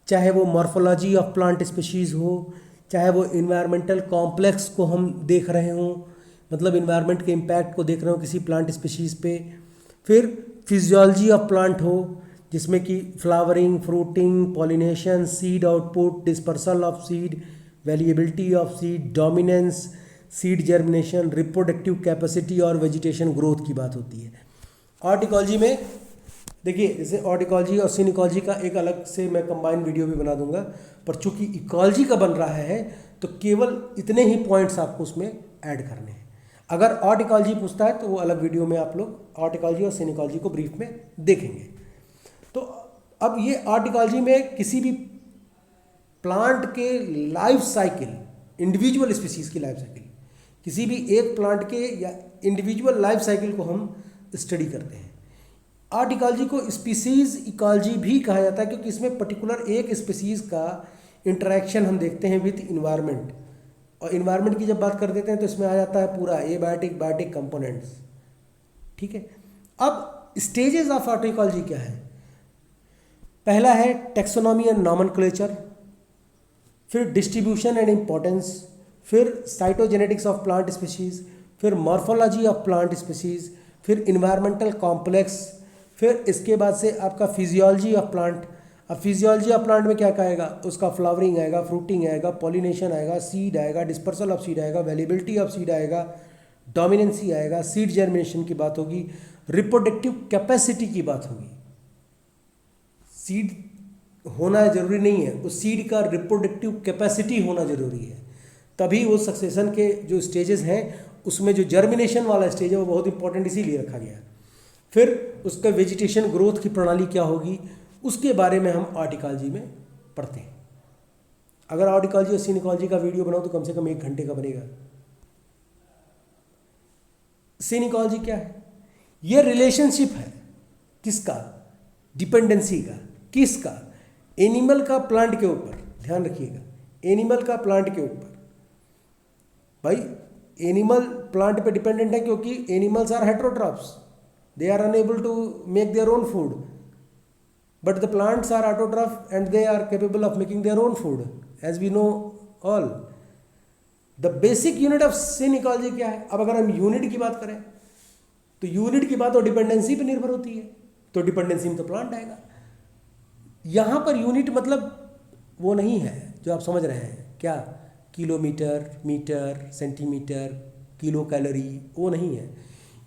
चाहे वो मॉर्फोलॉजी ऑफ प्लांट स्पीशीज़ हो, चाहे वो इन्वायरमेंटल कॉम्प्लेक्स को हम देख रहे हों, मतलब इन्वायरमेंट के इम्पैक्ट को देख रहे हो किसी प्लांट स्पीशीज़ पे. फिर फिजियोलॉजी ऑफ प्लांट हो, जिसमें कि flowering, fruiting, pollination, seed output, dispersal of seed, variability of seed, dominance, seed germination, reproductive capacity और वेजिटेशन ग्रोथ की बात होती है. आर्ट इकोलॉजी में देखिए, जैसे आर्ट इकोलॉजी और सीन इकोलॉजी का एक अलग से मैं कंबाइन वीडियो भी बना दूंगा, पर चूंकि इकोलॉजी का बन रहा है तो केवल इतने ही पॉइंट्स आपको उसमें ऐड करने हैं. अगर आर्ट इकोलॉजी पूछता है तो वो अलग वीडियो में आप लोग आर्ट इकोलॉजी और सीन इकोलॉजी को ब्रीफ में देखेंगे. तो अब ये आर्ट इकोलॉजी में किसी भी प्लांट के लाइफ साइकिल, इंडिविजुअल स्पीशीज़ की लाइफ साइकिल, किसी भी एक प्लांट के या इंडिविजुअल लाइफ साइकिल को हम स्टडी करते हैं. आर्ट इकोलॉजी को स्पीसीज़ इकोलॉजी भी कहा जाता है, क्योंकि इसमें पर्टिकुलर एक स्पीसीज़ का इंटरेक्शन हम देखते हैं विथ इन्वायरमेंट. और इन्वायरमेंट की जब बात कर देते हैं तो इसमें आ जाता है पूरा एबायोटिक, बायोटिक कंपोनेंट्स. ठीक है. अब स्टेजेस ऑफ आर्ट इकोलॉजी क्या है? पहला है टेक्सोनॉमी एंड नॉमेनक्लेचर, फिर डिस्ट्रीब्यूशन एंड इम्पोर्टेंस, फिर साइटोजेनेटिक्स ऑफ प्लांट स्पीशीज़, फिर मॉर्फोलॉजी ऑफ प्लांट स्पीशीज़, फिर इन्वायरमेंटल कॉम्प्लेक्स, फिर इसके बाद से आपका फिजियोलॉजी ऑफ प्लांट. अब फिजियोलॉजी ऑफ प्लांट में क्या कहेगा? उसका फ्लावरिंग आएगा, फ्रूटिंग आएगा, पॉलिनेशन आएगा, सीड आएगा, डिस्पर्सल ऑफ सीड आएगा, वेलिबिलिटी ऑफ सीड आएगा, डोमिनेंसी आएगा, सीड जर्मिनेशन की बात होगी, रिप्रोडक्टिव कैपेसिटी की बात होगी. सीड होना जरूरी नहीं है, उस सीड का रिप्रोडक्टिव कैपेसिटी होना जरूरी है, तभी वो सक्सेशन के जो स्टेजेस हैं उसमें जो जर्मिनेशन वाला स्टेज है वो बहुत इंपॉर्टेंट इसीलिए रखा गया है. फिर उसका वेजिटेशन ग्रोथ की प्रणाली क्या होगी, उसके बारे में हम आर्टिकॉलॉजी में पढ़ते हैं। अगर आर्टिकॉलॉजी और सिनिकॉलॉजी का वीडियो बनाओ तो कम से कम 1 घंटे का बनेगा। सिनिकॉलॉजी क्या है? यह रिलेशनशिप है किसका? डिपेंडेंसी का। किसका? एनिमल का प्लांट के ऊपर। ध्यान रखिएगा, एनिमल का प्लांट के ऊपर। भाई एनिमल प्लांट पे डिपेंडेंट है क्योंकि animals are heterotrophs, they are unable to make their own food, but the plants are autotroph and they are capable of making their own food, as we know all. The basic unit of synecology क्या है? अब अगर हम unit की बात करें तो unit की बात तो डिपेंडेंसी पे निर्भर होती है, तो डिपेंडेंसी में तो प्लांट आएगा। यहां पर यूनिट मतलब वो नहीं है जो आप समझ रहे हैं, क्या kilometre, metre, centimetre, kilo calorie, वो नहीं है।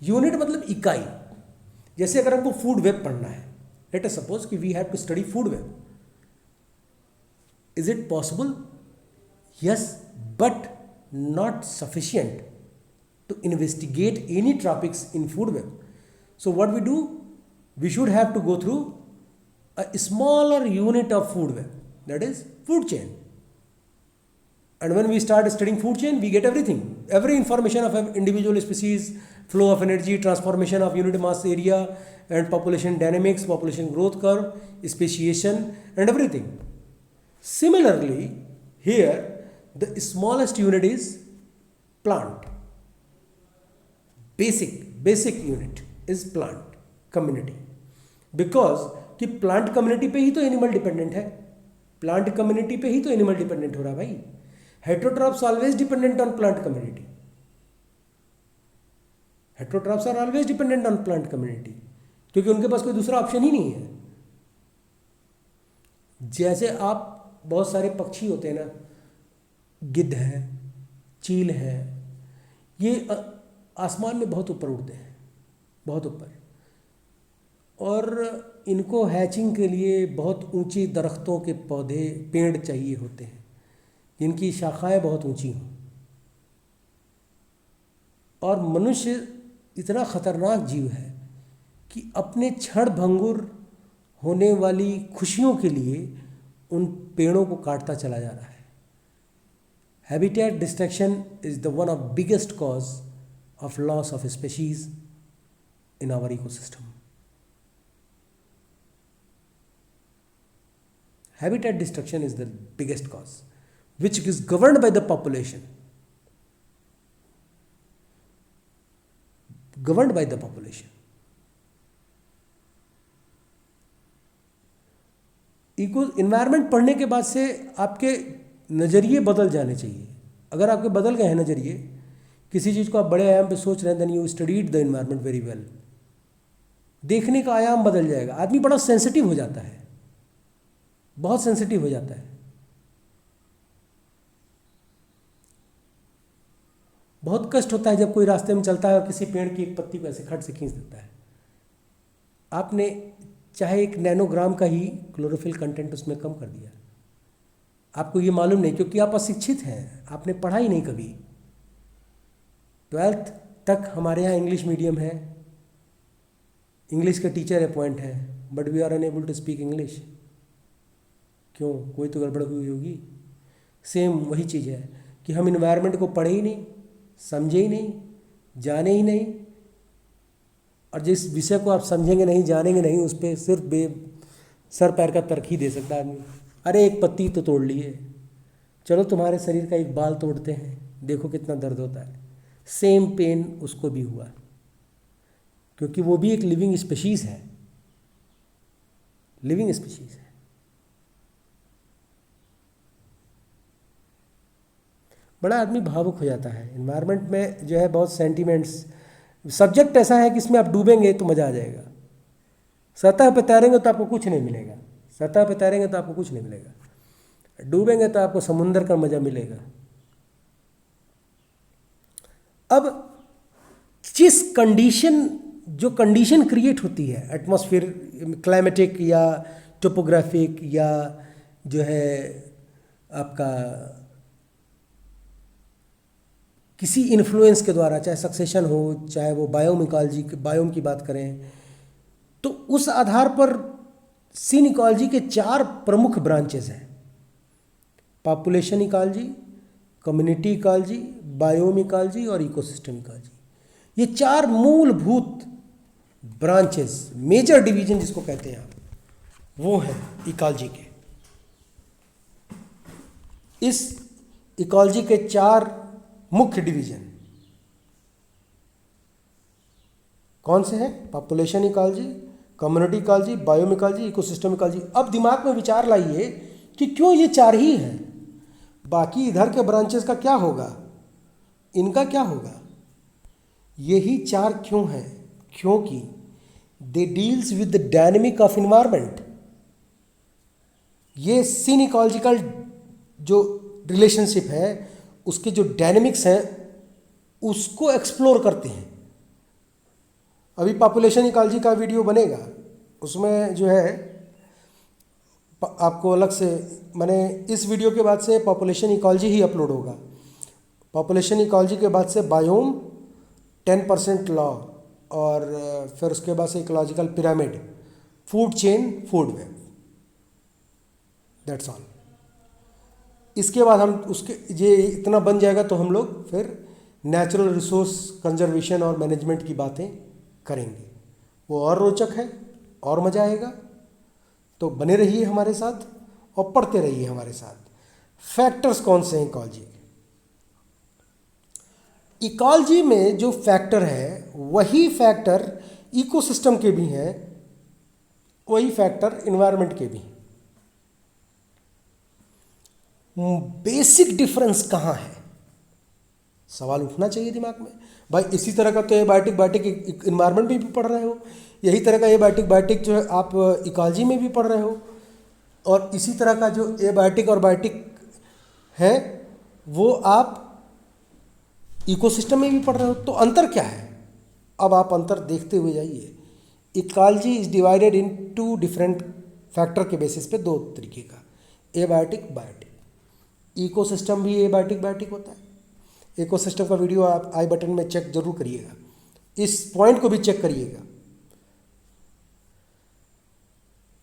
यूनिट मतलब इकाई। जैसे अगर हमको फूड वेब पढ़ना है, लेट अस सपोज कि we have to study food web, is it possible? Yes, but not sufficient to investigate any topics in food web. So what we do, we should have to go through a smaller unit of food web, that is food chain. And when we start studying food chain, we get everything, every information of an individual species, flow of energy, transformation of unit mass area, and population dynamics, population growth curve, speciation, and everything. Similarly, here the smallest unit is plant. Basic unit is plant community, because कि plant community पे ही तो animal dependent है, plant community पे ही तो animal dependent हो रहा है भाई। Heterotrophs always dependent on plant community, heterotrophs are always dependent on plant community, क्योंकि उनके पास कोई दूसरा ऑप्शन ही नहीं है। जैसे आप बहुत सारे पक्षी होते हैं ना, गिद्ध है, चील है, ये आसमान में बहुत ऊपर उड़ते हैं, बहुत ऊपर, और इनको हैचिंग के लिए बहुत ऊंची दरख्तों के पौधे, पेड़ चाहिए होते हैं जिनकी शाखाएं बहुत ऊंची हों। और मनुष्य इतना खतरनाक जीव है कि अपने क्षण भंगुर होने वाली खुशियों के लिए उन पेड़ों को काटता चला जा रहा है। Habitat destruction is the one of biggest cause of loss of species in our ecosystem. Habitat destruction is the biggest cause, which is governed by the population. Governed by the population. Environment पढ़ने के बाद से आपके नज़रिए बदल जाने चाहिए। अगर आपके बदल गए हैं नज़रिए, किसी चीज़ को आप बड़े आयाम पे सोच रहे हैं, then you studied the environment very well, देखने का आयाम बदल जाएगा। आदमी बड़ा सेंसिटिव हो जाता है, बहुत सेंसिटिव हो जाता है। बहुत कष्ट होता है जब कोई रास्ते में चलता है और किसी पेड़ की एक पत्ती को ऐसे खट से खींच देता है। आपने चाहे 1 नैनोग्राम का ही क्लोरोफिल कंटेंट उसमें कम कर दिया, आपको ये मालूम नहीं, क्योंकि आप अशिक्षित हैं, आपने पढ़ा ही नहीं कभी। 12th तक हमारे यहाँ इंग्लिश मीडियम है, इंग्लिश के टीचर अपॉइंट है, but we are unable to speak English. क्यों? कोई तो गड़बड़ हुई होगी। सेम वही चीज़ है कि हम इन्वायरमेंट को पढ़े ही नहीं, समझे ही नहीं, जाने ही नहीं, और जिस विषय को आप समझेंगे नहीं, जानेंगे नहीं, उस पर सिर्फ सर पैर का तर्क ही दे सकता है आदमी। अरे एक पत्ती तो तोड़ लिए, चलो तुम्हारे शरीर का एक बाल तोड़ते हैं, देखो कितना दर्द होता है। सेम पेन उसको भी हुआ, क्योंकि वो भी एक लिविंग स्पीशीज़ है, लिविंग स्पीशीज़ है। बड़ा आदमी भावुक हो जाता है। एनवायरनमेंट में जो है बहुत सेंटीमेंट्स, सब्जेक्ट ऐसा है कि इसमें आप डूबेंगे तो मज़ा आ जाएगा, सतह पे तैरेंगे तो आपको कुछ नहीं मिलेगा, सतह पे तैरेंगे तो आपको कुछ नहीं मिलेगा, डूबेंगे तो आपको समुंदर का मज़ा मिलेगा। अब जिस कंडीशन, जो कंडीशन क्रिएट होती है एटमॉस्फेयर, क्लाइमेटिक या टोपोग्राफिक या जो है आपका किसी इन्फ्लुएंस के द्वारा, चाहे सक्सेशन हो, चाहे वो बायोम की बात करें, तो उस आधार पर सीन इकोलॉजी के 4 प्रमुख ब्रांचेस हैं: population ecology, community ecology, biome ecology और इकोसिस्टम इकोलॉजी। ये 4 मूलभूत ब्रांचेस, मेजर डिवीजन जिसको कहते हैं आप, वो हैं इकोलॉजी के। इस इकोलॉजी के 4 मुख्य डिवीजन कौन से हैं? Population ecology, community ecology, biome ecology, ecosystem ecology. अब दिमाग में विचार लाइए कि क्यों ये 4 ही हैं, बाकी इधर के ब्रांचेस का क्या होगा, इनका क्या होगा? यही 4 क्यों हैं? क्योंकि they deals with the dynamic of environment. ये सीन इकोलॉजिकल जो रिलेशनशिप है, उसके जो डायनेमिक्स हैं उसको एक्सप्लोर करते हैं। अभी पॉपुलेशन इकोलॉजी का वीडियो बनेगा, उसमें जो है आपको अलग से, मैंने इस वीडियो के बाद से पॉपुलेशन इकोलॉजी ही अपलोड होगा। पॉपुलेशन इकोलॉजी के बाद से बायोम, 10% लॉ, और फिर उसके बाद से ecological pyramid, food chain, food web, that's all. इसके बाद हम उसके ये इतना बन जाएगा तो हम लोग फिर नेचुरल रिसोर्स कंजर्वेशन और मैनेजमेंट की बातें करेंगे। वो और रोचक है और मज़ा आएगा। तो बने रहिए हमारे साथ और पढ़ते रहिए हमारे साथ। फैक्टर्स कौन से हैं इकोलॉजी के? इकोलॉजी में जो फैक्टर है वही फैक्टर इकोसिस्टम के भी हैं, वही फैक्टर इन्वायरमेंट के भी हैं। बेसिक डिफरेंस कहाँ है? सवाल उठना चाहिए दिमाग में। भाई इसी तरह का तो एबायोटिक बायोटिक इन्वायरमेंट में भी पढ़ रहे हो, यही तरह का एबायोटिक बायोटिक जो है आप इकोलॉजी में भी पढ़ रहे हो, और इसी तरह का जो एबायोटिक और बायोटिक है वो आप इकोसिस्टम में भी पढ़ रहे हो। तो अंतर क्या है? अब आप अंतर देखते हुए जाइए। Ecology is divided in 2 different factor के बेसिस पे, 2 तरीके का, एबायोटिक बायोटिक। इकोसिस्टम भी एबायोटिक बायोटिक होता है। इकोसिस्टम का वीडियो आप आई बटन में चेक जरूर करिएगा, इस पॉइंट को भी चेक करिएगा।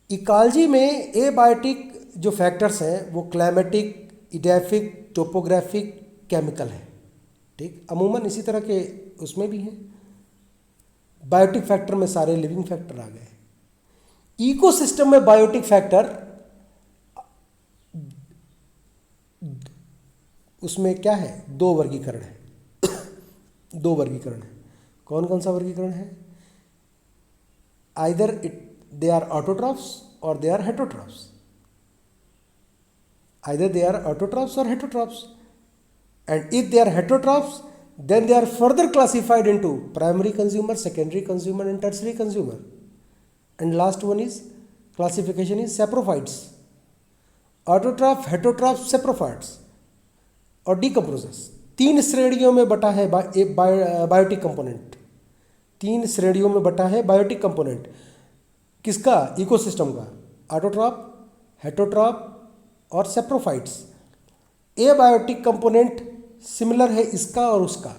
इकोलॉजी में एबायोटिक जो फैक्टर्स हैं वो क्लाइमेटिक, इडेफिक, टोपोग्राफिक, केमिकल है, ठीक। अमूमन इसी तरह के उसमें भी हैं। बायोटिक फैक्टर में सारे लिविंग फैक्टर आ गए। इकोसिस्टम में बायोटिक फैक्टर, उसमें क्या है? 2 वर्गीकरण है। 2 वर्गीकरण है। कौन कौन सा वर्गीकरण है? आइदर दे आर ऑटोट्रॉफ्स और they are heterotrophs. Either they are autotrophs और heterotrophs, and if they are heterotrophs then they are further classified into primary consumer, secondary consumer and tertiary consumer, and last one is classification is saprophytes, autotroph, heterotroph, saprophytes और decomposers। 3 श्रेणियों में बटा है biotic component. 3 श्रेणियों में बटा है biotic component. किसका? इकोसिस्टम का। ऑटोट्रॉफ, हेटरोट्रॉफ और सैप्रोफाइट्स। एबायोटिक कंपोनेंट सिमिलर है इसका और उसका,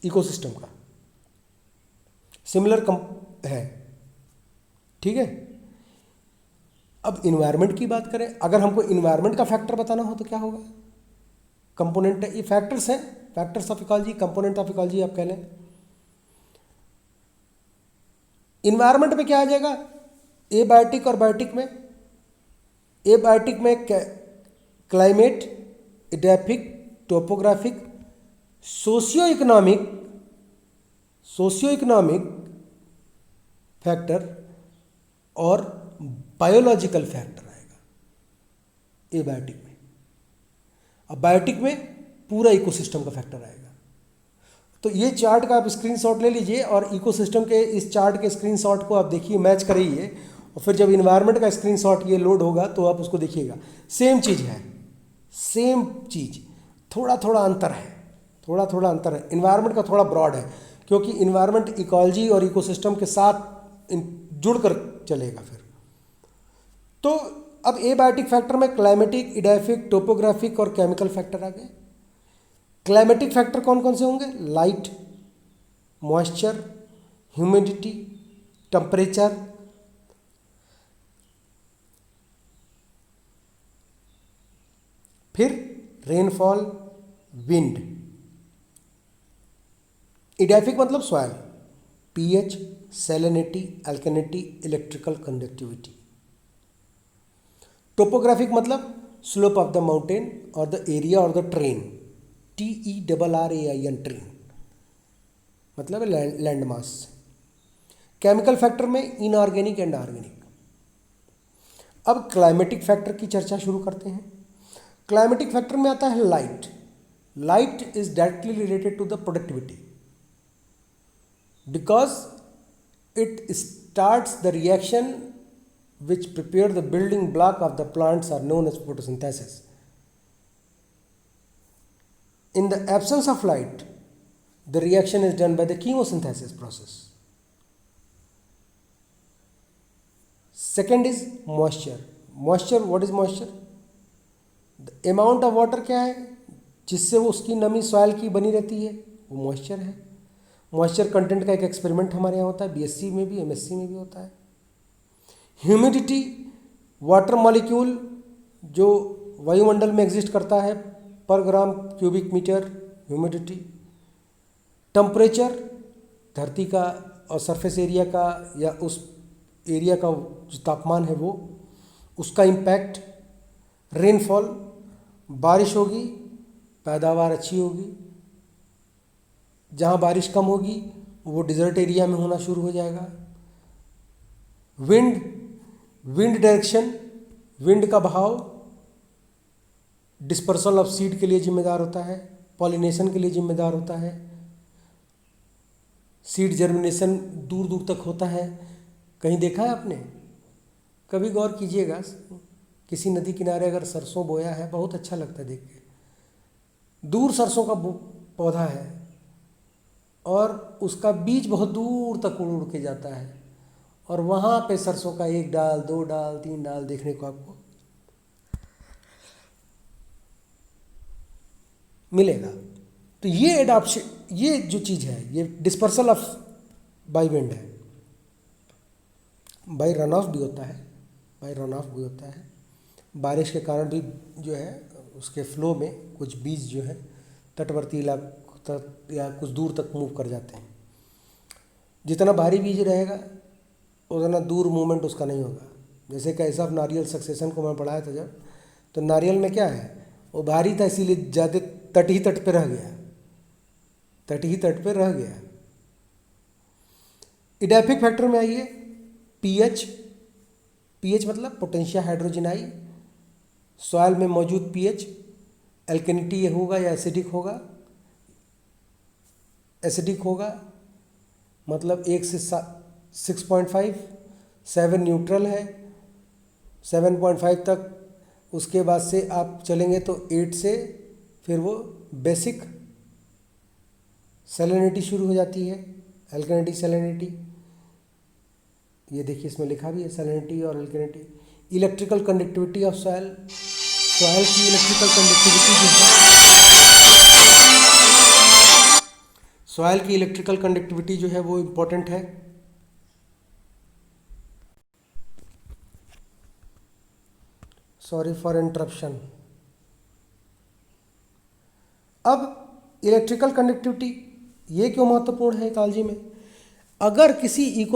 इकोसिस्टम का सिमिलर है, ठीक है। अब इन्वायरमेंट की बात करें, अगर हमको इन्वायरमेंट का फैक्टर बताना हो तो क्या होगा? कंपोनेंट, ये फैक्टर्स हैं, factors of ecology, component of ecology आप कह लें। इन्वायरमेंट में क्या आ जाएगा? एबायोटिक और बायोटिक में, एबायोटिक में climate, edaphic, topographic, socio economic factor और बायोलॉजिकल फैक्टर आएगा एबायोटिक में। अब बायोटिक में पूरा इकोसिस्टम का फैक्टर आएगा। तो ये चार्ट का आप स्क्रीनशॉट ले लीजिए और इकोसिस्टम के इस चार्ट के स्क्रीनशॉट को आप देखिए, मैच करिए, और फिर जब इन्वायरमेंट का स्क्रीनशॉट ये लोड होगा तो आप उसको देखिएगा। सेम चीज़ है, सेम चीज़, थोड़ा थोड़ा अंतर है, थोड़ा थोड़ा अंतर है। इन्वायरमेंट का थोड़ा ब्रॉड है क्योंकि इन्वायरमेंट इकोलॉजी और इकोसिस्टम के साथ जुड़कर चलेगा फिर। तो अब एबायोटिक फैक्टर में क्लाइमेटिक, इडेफिक, टोपोग्राफिक और केमिकल फैक्टर आ गए। क्लाइमेटिक फैक्टर कौन कौन से होंगे? लाइट, मॉइस्चर, ह्यूमिडिटी, टेम्परेचर, फिर रेनफॉल, विंड। इडैफिक मतलब soil, pH, salinity, alkalinity, electrical conductivity. Topographic मतलब स्लोप ऑफ द माउंटेन और द एरिया और द ट्रेन, TERRAIN, ट्रेन मतलब लैंड मास। केमिकल फैक्टर में इनऑर्गेनिक एंड ऑर्गेनिक। अब क्लाइमेटिक फैक्टर की चर्चा शुरू करते हैं। क्लाइमेटिक फैक्टर में आता है light. Light is directly related to the productivity because it starts the reaction which prepare the building block of the plants are known as photosynthesis. In the absence of light, the reaction is done by the chemosynthesis process. Second is moisture. Moisture, what is moisture? The amount of water क्या है जिससे वो उसकी नमी soil की बनी रहती है, वो मॉइस्चर है। मॉइस्चर कंटेंट का एक एक्सपेरिमेंट हमारे यहाँ होता है, बीएससी में भी एमएससी में भी होता है। ह्यूमिडिटी, वाटर मॉलिक्यूल जो वायुमंडल में एग्जिस्ट करता है पर ग्राम क्यूबिक मीटर ह्यूमिडिटी। टेम्परेचर, धरती का और सरफेस एरिया का या उस एरिया का जो तापमान है वो, उसका इम्पैक्ट। रेनफॉल, बारिश होगी पैदावार अच्छी होगी, जहाँ बारिश कम होगी वो डिज़र्ट एरिया में होना शुरू हो जाएगा। विंड, विंड डायरेक्शन, विंड का बहाव डिस्पर्सल ऑफ सीड के लिए जिम्मेदार होता है, पॉलिनेशन के लिए जिम्मेदार होता है, सीड जर्मिनेशन दूर दूर तक होता है। कहीं देखा है आपने? कभी गौर कीजिएगा, किसी नदी किनारे अगर सरसों बोया है, बहुत अच्छा लगता है देख के। दूर सरसों का पौधा है और उसका बीज बहुत दूर तक उड़ उड़ के जाता है और वहाँ पे सरसों का 1 डाल 2 डाल 3 डाल देखने को आपको मिलेगा। तो ये एडॉप्शन, ये जो चीज़ है, ये डिस्पर्सल ऑफ बाय विंड है। बाय रन ऑफ भी होता है, बाय रन ऑफ भी होता है। बारिश के कारण भी जो है उसके फ्लो में कुछ बीज जो है तटवर्ती इलाकों तक या कुछ दूर तक मूव कर जाते हैं। जितना भारी बीज रहेगा उतना दूर मूवमेंट उसका नहीं होगा। जैसे केस ऑफ नारियल सक्सेशन को मैं पढ़ाया था जब, तो नारियल में क्या है, वो भारी था इसीलिए ज़्यादा तट ही तट पे रह गया, तट ही तट पे रह गया। इडैफिक फैक्टर में आइए, पीएच। पीएच मतलब पोटेंशिया हाइड्रोजनाई, सॉइल में मौजूद पीएच। एल्कलिनिटी होगा या एसिडिक होगा? एसिडिक होगा मतलब 1 से 6.5, 7 न्यूट्रल है, 7.5 तक। उसके बाद से आप चलेंगे तो 8 से फिर वो बेसिक सैलिनिटी शुरू हो जाती है, अल्कलिनिटी सैलिनिटी। ये देखिए इसमें लिखा भी है सैलिनिटी और alkalinity. Electrical conductivity of soil, soil की इलेक्ट्रिकल कंडक्टिविटी जो है, सॉइल की इलेक्ट्रिकल कंडक्टिविटी जो है वो इम्पोर्टेंट है। Sorry for interruption. अब इलेक्ट्रिकल कंडक्टिविटी ये क्यों महत्वपूर्ण है इकोलॉजी में? अगर किसी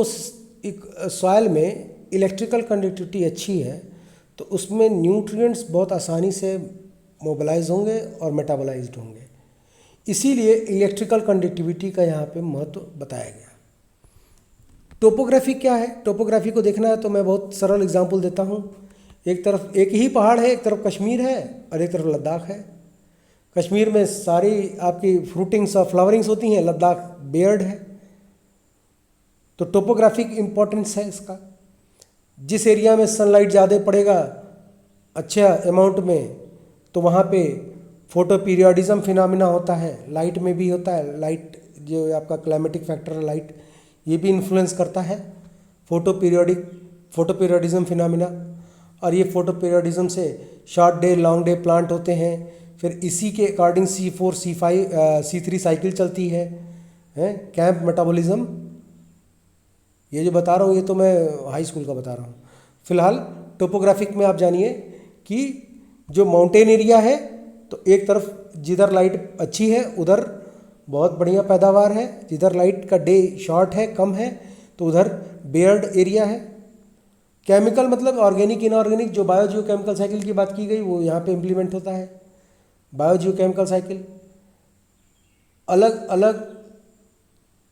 सॉइल में इलेक्ट्रिकल कंडक्टिविटी अच्छी है तो उसमें न्यूट्रिएंट्स बहुत आसानी से मोबिलाइज होंगे और मेटाबोलाइज्ड होंगे। इसीलिए इलेक्ट्रिकल कंडक्टिविटी का यहाँ पे महत्व बताया गया। टोपोग्राफी क्या है? टोपोग्राफी को देखना है तो मैं बहुत सरल एग्जांपल देता हूँ। एक तरफ एक ही पहाड़ है, एक तरफ कश्मीर है और एक तरफ लद्दाख है। कश्मीर में सारी आपकी फ्रूटिंग्स और फ्लावरिंग्स होती हैं, लद्दाख बेयर्ड है। तो टोपोग्राफिक इम्पोर्टेंस है इसका। जिस एरिया में सनलाइट ज़्यादा पड़ेगा अच्छा अमाउंट में, तो वहाँ पे फोटो पीरियडिज्म फिनोमिना होता है, लाइट में भी होता है। लाइट जो आपका क्लाइमेटिक फैक्टर है, लाइट, ये भी इन्फ्लुएंस करता है फोटो पीरियडिज्म फिनोमिना। और ये फोटो पीरियडिज्म से short day long day plant होते हैं। फिर इसी के according C4 C5 C3 cycle चलती है कैंप मेटाबॉलिज्म। ये जो बता रहा हूँ ये तो मैं हाई स्कूल का बता रहा हूँ। फिलहाल टोपोग्राफिक में आप जानिए कि जो माउंटेन एरिया है तो एक तरफ जिधर लाइट अच्छी है उधर बहुत बढ़िया पैदावार है, जिधर लाइट का डे शॉर्ट है, कम है, तो उधर बेयर्ड एरिया है। केमिकल मतलब ऑर्गेनिक इनऑर्गेनिक, जो बायोजियोकेमिकल साइकिल की बात की गई वो यहाँ पे इम्प्लीमेंट होता है। बायोजियोकेमिकल साइकिल अलग अलग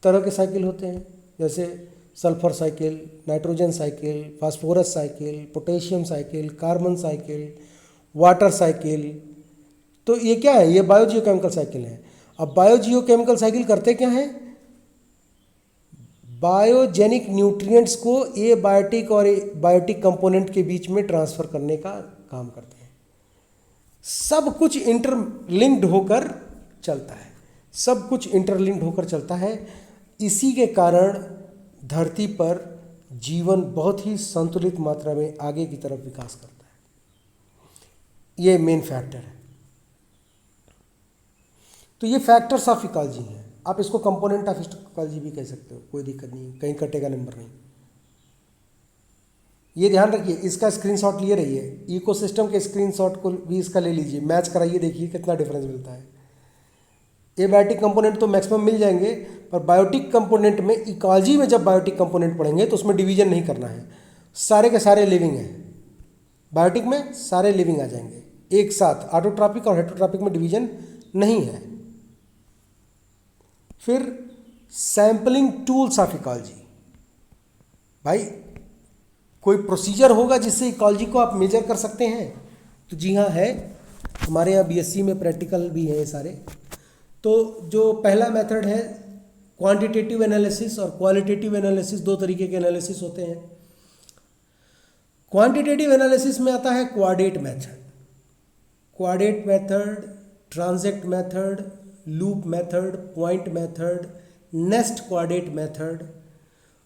तरह के साइकिल होते हैं, जैसे sulphur cycle, nitrogen cycle, phosphorus cycle, potassium cycle, carbon cycle, water cycle. तो ये क्या है? ये बायोजियोकेमिकल साइकिल है। अब बायोजियोकेमिकल साइकिल करते क्या हैं? बायोजेनिक न्यूट्रिएंट्स को एबायोटिक और बायोटिक कंपोनेंट के बीच में ट्रांसफर करने का काम करते हैं। सब कुछ इंटरलिंक्ड होकर चलता है, सब कुछ इंटरलिंक्ड होकर चलता है। इसी के कारण धरती पर जीवन बहुत ही संतुलित मात्रा में आगे की तरफ विकास करता है। ये मेन फैक्टर है। तो ये फैक्टर्स ऑफ इकोलॉजी हैं। आप इसको कंपोनेंट ऑफ इकोलॉजी भी कह सकते हो, कोई दिक्कत नहीं, कहीं कटेगा नंबर नहीं। ये ध्यान रखिए, इसका स्क्रीनशॉट लिए रहिए, इकोसिस्टम के स्क्रीनशॉट को भी इसका ले लीजिए, मैच कराइए, देखिए कितना डिफरेंस मिलता है। एबायोटिक कंपोनेंट तो मैक्सिमम मिल जाएंगे, पर बायोटिक कंपोनेंट में इकोलॉजी में जब बायोटिक कंपोनेंट पढ़ेंगे तो उसमें डिवीजन नहीं करना है, सारे के सारे लिविंग हैं। बायोटिक में सारे लिविंग आ जाएंगे एक साथ, ऑटोट्रॉपिक और हेटेरोट्रॉपिक में डिवीजन नहीं है। फिर सैम्पलिंग टूल्स ऑफ इकोलॉजी। भाई कोई प्रोसीजर होगा जिससे इकोलॉजी को आप मेजर कर सकते हैं? तो जी हाँ है, हमारे यहाँ बीएससी में प्रैक्टिकल भी है ये सारे। तो जो पहला मेथड है क्वांटिटेटिव एनालिसिस और क्वालिटेटिव एनालिसिस, दो तरीके के एनालिसिस होते हैं। क्वांटिटेटिव एनालिसिस में आता है quadrat method, quadrat method, transect method, loop method, point method, nest quadrat method.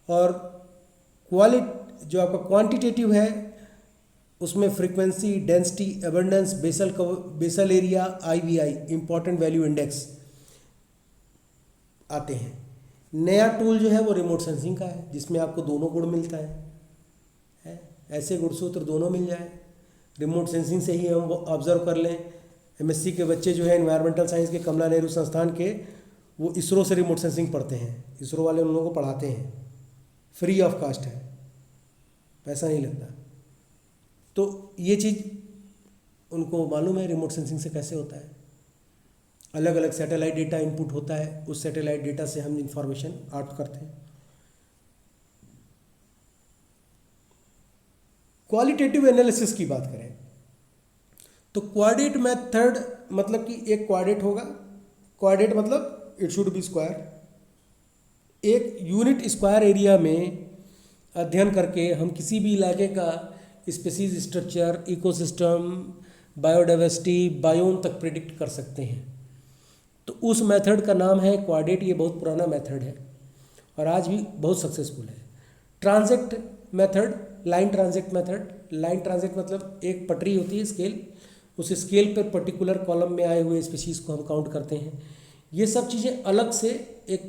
और जो आपका क्वांटिटेटिव है उसमें frequency, density, abundance, basal area, IVI important value index आते हैं। नया टूल जो है वो रिमोट सेंसिंग का है, जिसमें आपको दोनों गुण मिलता है? ऐसे गुणसूत्र दोनों मिल जाए। रिमोट सेंसिंग से ही हम ऑब्जर्व कर लें। MSc के बच्चे जो है एनवायरमेंटल साइंस के कमला नेहरू संस्थान के, वो इसरो से रिमोट सेंसिंग पढ़ते हैं। इसरो वाले उन लोगों को पढ़ाते हैं, फ्री ऑफ कास्ट है, पैसा नहीं लगता। तो ये चीज़ उनको मालूम है रिमोट सेंसिंग से कैसे होता है। अलग अलग सैटेलाइट डेटा इनपुट होता है, उस सैटेलाइट डेटा से हम इंफॉर्मेशन आउट करते हैं। क्वालिटेटिव एनालिसिस की बात करें तो क्वाड्रेट मेथड मतलब कि एक क्वाड्रेट होगा, क्वाड्रेट मतलब इट शुड बी स्क्वायर। एक यूनिट स्क्वायर एरिया में अध्ययन करके हम किसी भी इलाके का species structure, ecosystem, biodiversity, biome तक प्रिडिक्ट कर सकते हैं। तो उस मेथड का नाम है क्वाड्रेट। ये बहुत पुराना मेथड है और आज भी बहुत सक्सेसफुल है। Transact method, line transact method. Line transact मतलब एक पटरी होती है, स्केल, उस स्केल पर पर्टिकुलर कॉलम में आए हुए स्पीशीज़ को हम काउंट करते हैं। ये सब चीज़ें अलग से एक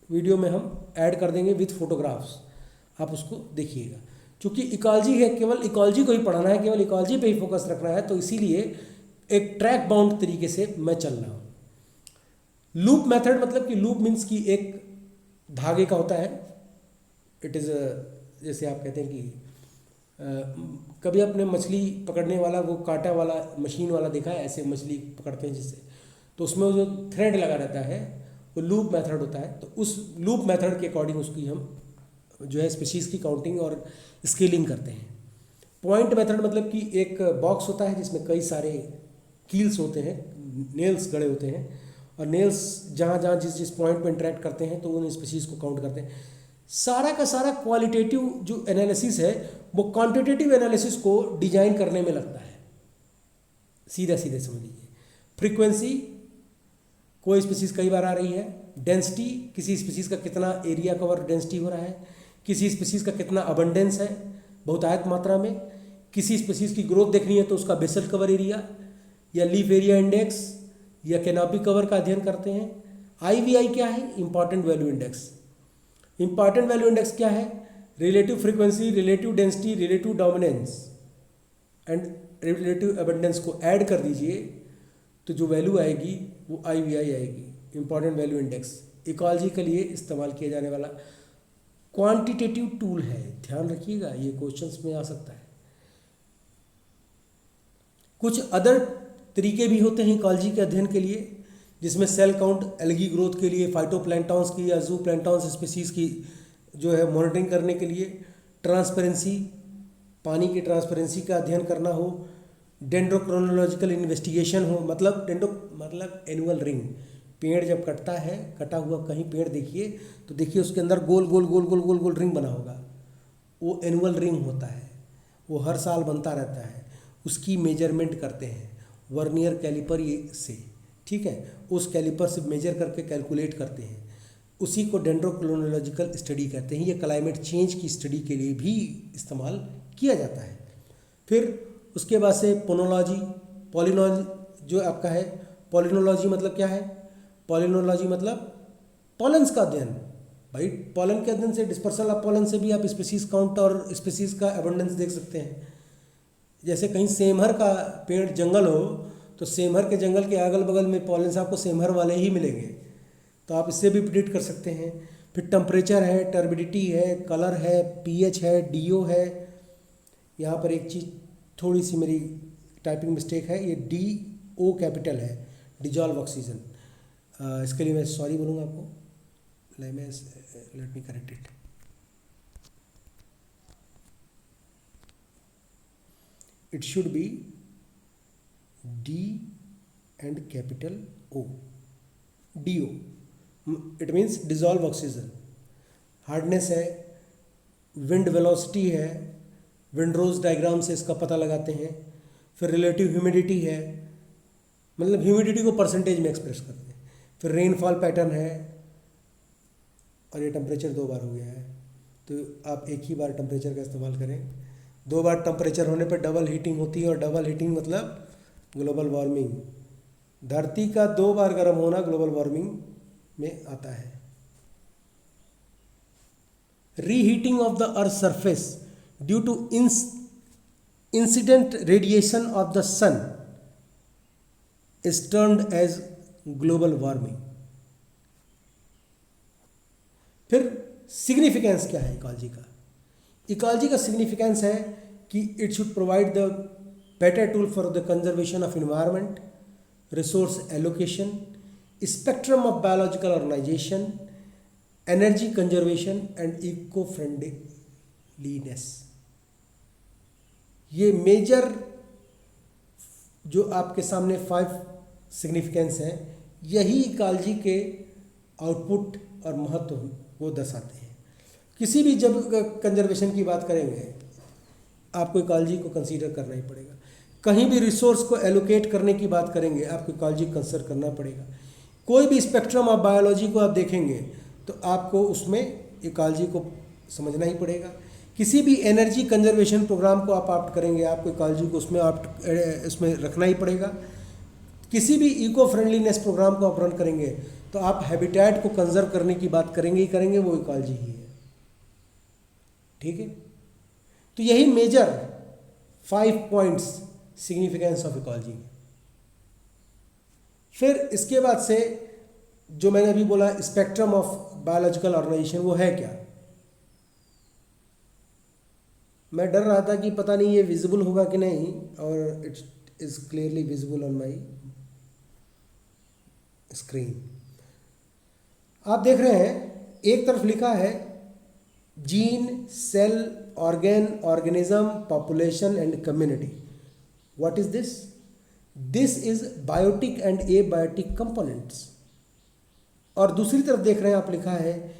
वीडियो में हम ऐड कर देंगे विथ फोटोग्राफ्स, आप उसको देखिएगा। क्योंकि इकोलॉजी है, केवल इकोलॉजी को ही पढ़ाना है, केवल इकोलॉजी पे ही फोकस रखना है, तो इसीलिए एक ट्रैक बाउंड तरीके से मैं चल रहा हूँ। लूप मेथड मतलब कि लूप मीन्स कि एक धागे का होता है। इट इज़ जैसे आप कहते हैं कि कभी आपने मछली पकड़ने वाला वो कांटा वाला मशीन वाला देखा है, ऐसे मछली पकड़ते हैं जिससे, तो उसमें वो जो थ्रेड लगा रहता है वो लूप मेथड होता है। तो उस लूप मेथड के अकॉर्डिंग उसकी हम जो है स्पीशीज़ की काउंटिंग और स्केलिंग करते हैं। पॉइंट मेथड मतलब कि एक बॉक्स होता है जिसमें कई सारे कील्स होते हैं, नेल्स गड़े होते हैं, और नेल्स जहाँ जहाँ जिस जिस पॉइंट पर इंटरेक्ट करते हैं तो उन स्पीशीज़ को काउंट करते हैं। सारा का सारा क्वालिटेटिव जो एनालिसिस है वो क्वांटिटेटिव एनालिसिस को डिजाइन करने में लगता है। सीधा सीधे समझ लीजिए। फ्रीक्वेंसी, कोई स्पीशीज़ कई बार आ रही है। डेंसिटी, किसी स्पीशीज़ का कितना एरिया कवर डेंसिटी हो रहा है, किसी स्पीशीज़ का कितना अबंडेंस है बहुतायत मात्रा में, किसी स्पीशीज़ की ग्रोथ देखनी है तो उसका बेसल कवर एरिया या लीफ एरिया इंडेक्स या कैनोपी कवर का अध्ययन करते हैं। IVI क्या है? Important value index. Important value index क्या है? Relative frequency, relative density, relative dominance and relative abundance को ऐड कर दीजिए तो जो वैल्यू आएगी वो IVI आएगी, इंपॉर्टेंट वैल्यू इंडेक्स। इकोलॉजी के लिए इस्तेमाल किया जाने वाला क्वांटिटेटिव टूल है, ध्यान रखिएगा, ये क्वेश्चंस में आ सकता है। कुछ अदर तरीके भी होते हैं इकोलॉजी के अध्ययन के लिए, जिसमें सेल काउंट, एल्गी ग्रोथ के लिए, फाइटोप्लैंक्टन्स की या ज़ूप्लैंक्टन्स स्पीसीज की जो है मॉनिटरिंग करने के लिए, ट्रांसपेरेंसी, पानी की ट्रांसपेरेंसी का अध्ययन करना हो, डेंड्रोक्रोनोलॉजिकल इन्वेस्टिगेशन हो, मतलब एनुअल रिंग, पेड़ जब कटता है, कटा हुआ कहीं पेड़ देखिए तो देखिए उसके अंदर गोल गोल गोल गोल गोल गोल रिंग बना होगा, वो एनुअल रिंग होता है, वो हर साल बनता रहता है, उसकी मेजरमेंट करते हैं वर्नियर कैलिपर से, ठीक है, उस कैलिपर से मेजर करके कैलकुलेट करते हैं, उसी को डेंड्रोक्रोनोलॉजिकल स्टडी कहते हैं। ये क्लाइमेट चेंज की स्टडी के लिए भी इस्तेमाल किया जाता है। फिर उसके बाद से पोनोलॉजी, पॉलिनोलॉजी जो आपका है, पॉलिनोलॉजी मतलब क्या है? पॉलिनोलॉजी मतलब पॉलेंस का अध्ययन। भाई पॉलन के अध्ययन से, डिस्पर्सल ऑफ पॉलन से भी आप स्पीसीज काउंट और स्पीसीज का एबंडेंस देख सकते हैं। जैसे कहीं सेमहर का पेड़ जंगल हो तो सेमहर के जंगल के अगल बगल में पॉलेंस आपको सेमहर वाले ही मिलेंगे, तो आप इससे भी प्रिडिक्ट कर सकते हैं। फिर टेम्परेचर है, टर्बिडिटी है, कलर है, pH है, DO है। यहाँ पर एक चीज़ थोड़ी सी मेरी टाइपिंग मिस्टेक है, ये DO कैपिटल है, डिजॉल्व ऑक्सीजन, इसके लिए मैं सॉरी बोलूँगा आपको, let me correct it. It should be D and capital O, DO, it means dissolve oxygen। Hardness है, विंड वेलोसिटी है, विंडरोज डायग्राम से इसका पता लगाते हैं। फिर रिलेटिव ह्यूमिडिटी है, मतलब ह्यूमिडिटी को परसेंटेज में एक्सप्रेस करते हैं। फिर रेनफॉल पैटर्न है, और ये टेम्परेचर 2 बार हो गया है, तो आप एक ही बार टेम्परेचर का इस्तेमाल करें। 2 बार टेम्परेचर होने पर डबल हीटिंग होती है, और डबल हीटिंग मतलब ग्लोबल वार्मिंग। धरती का 2 बार गर्म होना ग्लोबल वार्मिंग में आता है। Reheating of the earth surface due to incident radiation of the sun is termed as global warming. फिर सिग्निफिकेंस क्या है इकोलॉजी का? इकोलॉजी का सिग्निफिकेंस है कि it should provide the better tool for the conservation of environment, resource allocation, spectrum of biological organisation, energy conservation and eco friendliness. ये major जो आपके सामने 5 सिग्निफिकेंस हैं, यही इकोलॉजी के आउटपुट और महत्व वो दर्शाते हैं। किसी भी जब कंजर्वेशन की बात करेंगे आपको इकोलॉजी को कंसीडर करना ही पड़ेगा। कहीं भी रिसोर्स को एलोकेट करने की बात करेंगे आपको इकोलॉजी कंसीडर करना पड़ेगा। कोई भी स्पेक्ट्रम ऑफ बायोलॉजी को आप देखेंगे तो आपको उसमें इकोलॉजी को समझना ही पड़ेगा। किसी भी एनर्जी कंजर्वेशन प्रोग्राम को आप ऑप्ट करेंगे आपको इकोलॉजी को उसमें रखना ही पड़ेगा। किसी भी इको फ्रेंडलीनेस प्रोग्राम को आप रन करेंगे तो आप हैबिटेट को कंजर्व करने की बात करेंगे ही करेंगे, वो इकोलॉजी ही है। ठीक है, तो यही major 5 points significance of ecology. फिर इसके बाद से जो मैंने अभी बोला स्पेक्ट्रम ऑफ बायोलॉजिकल ऑर्गेनाइजेशन, वो है क्या? मैं डर रहा था कि पता नहीं ये विजिबल होगा कि नहीं, और it is clearly visible on my screen. आप देख रहे हैं एक तरफ लिखा है gene, cell, organ, organism, population and community. What is this? This is biotic and abiotic components. और दूसरी तरफ देख रहे हैं आप लिखा है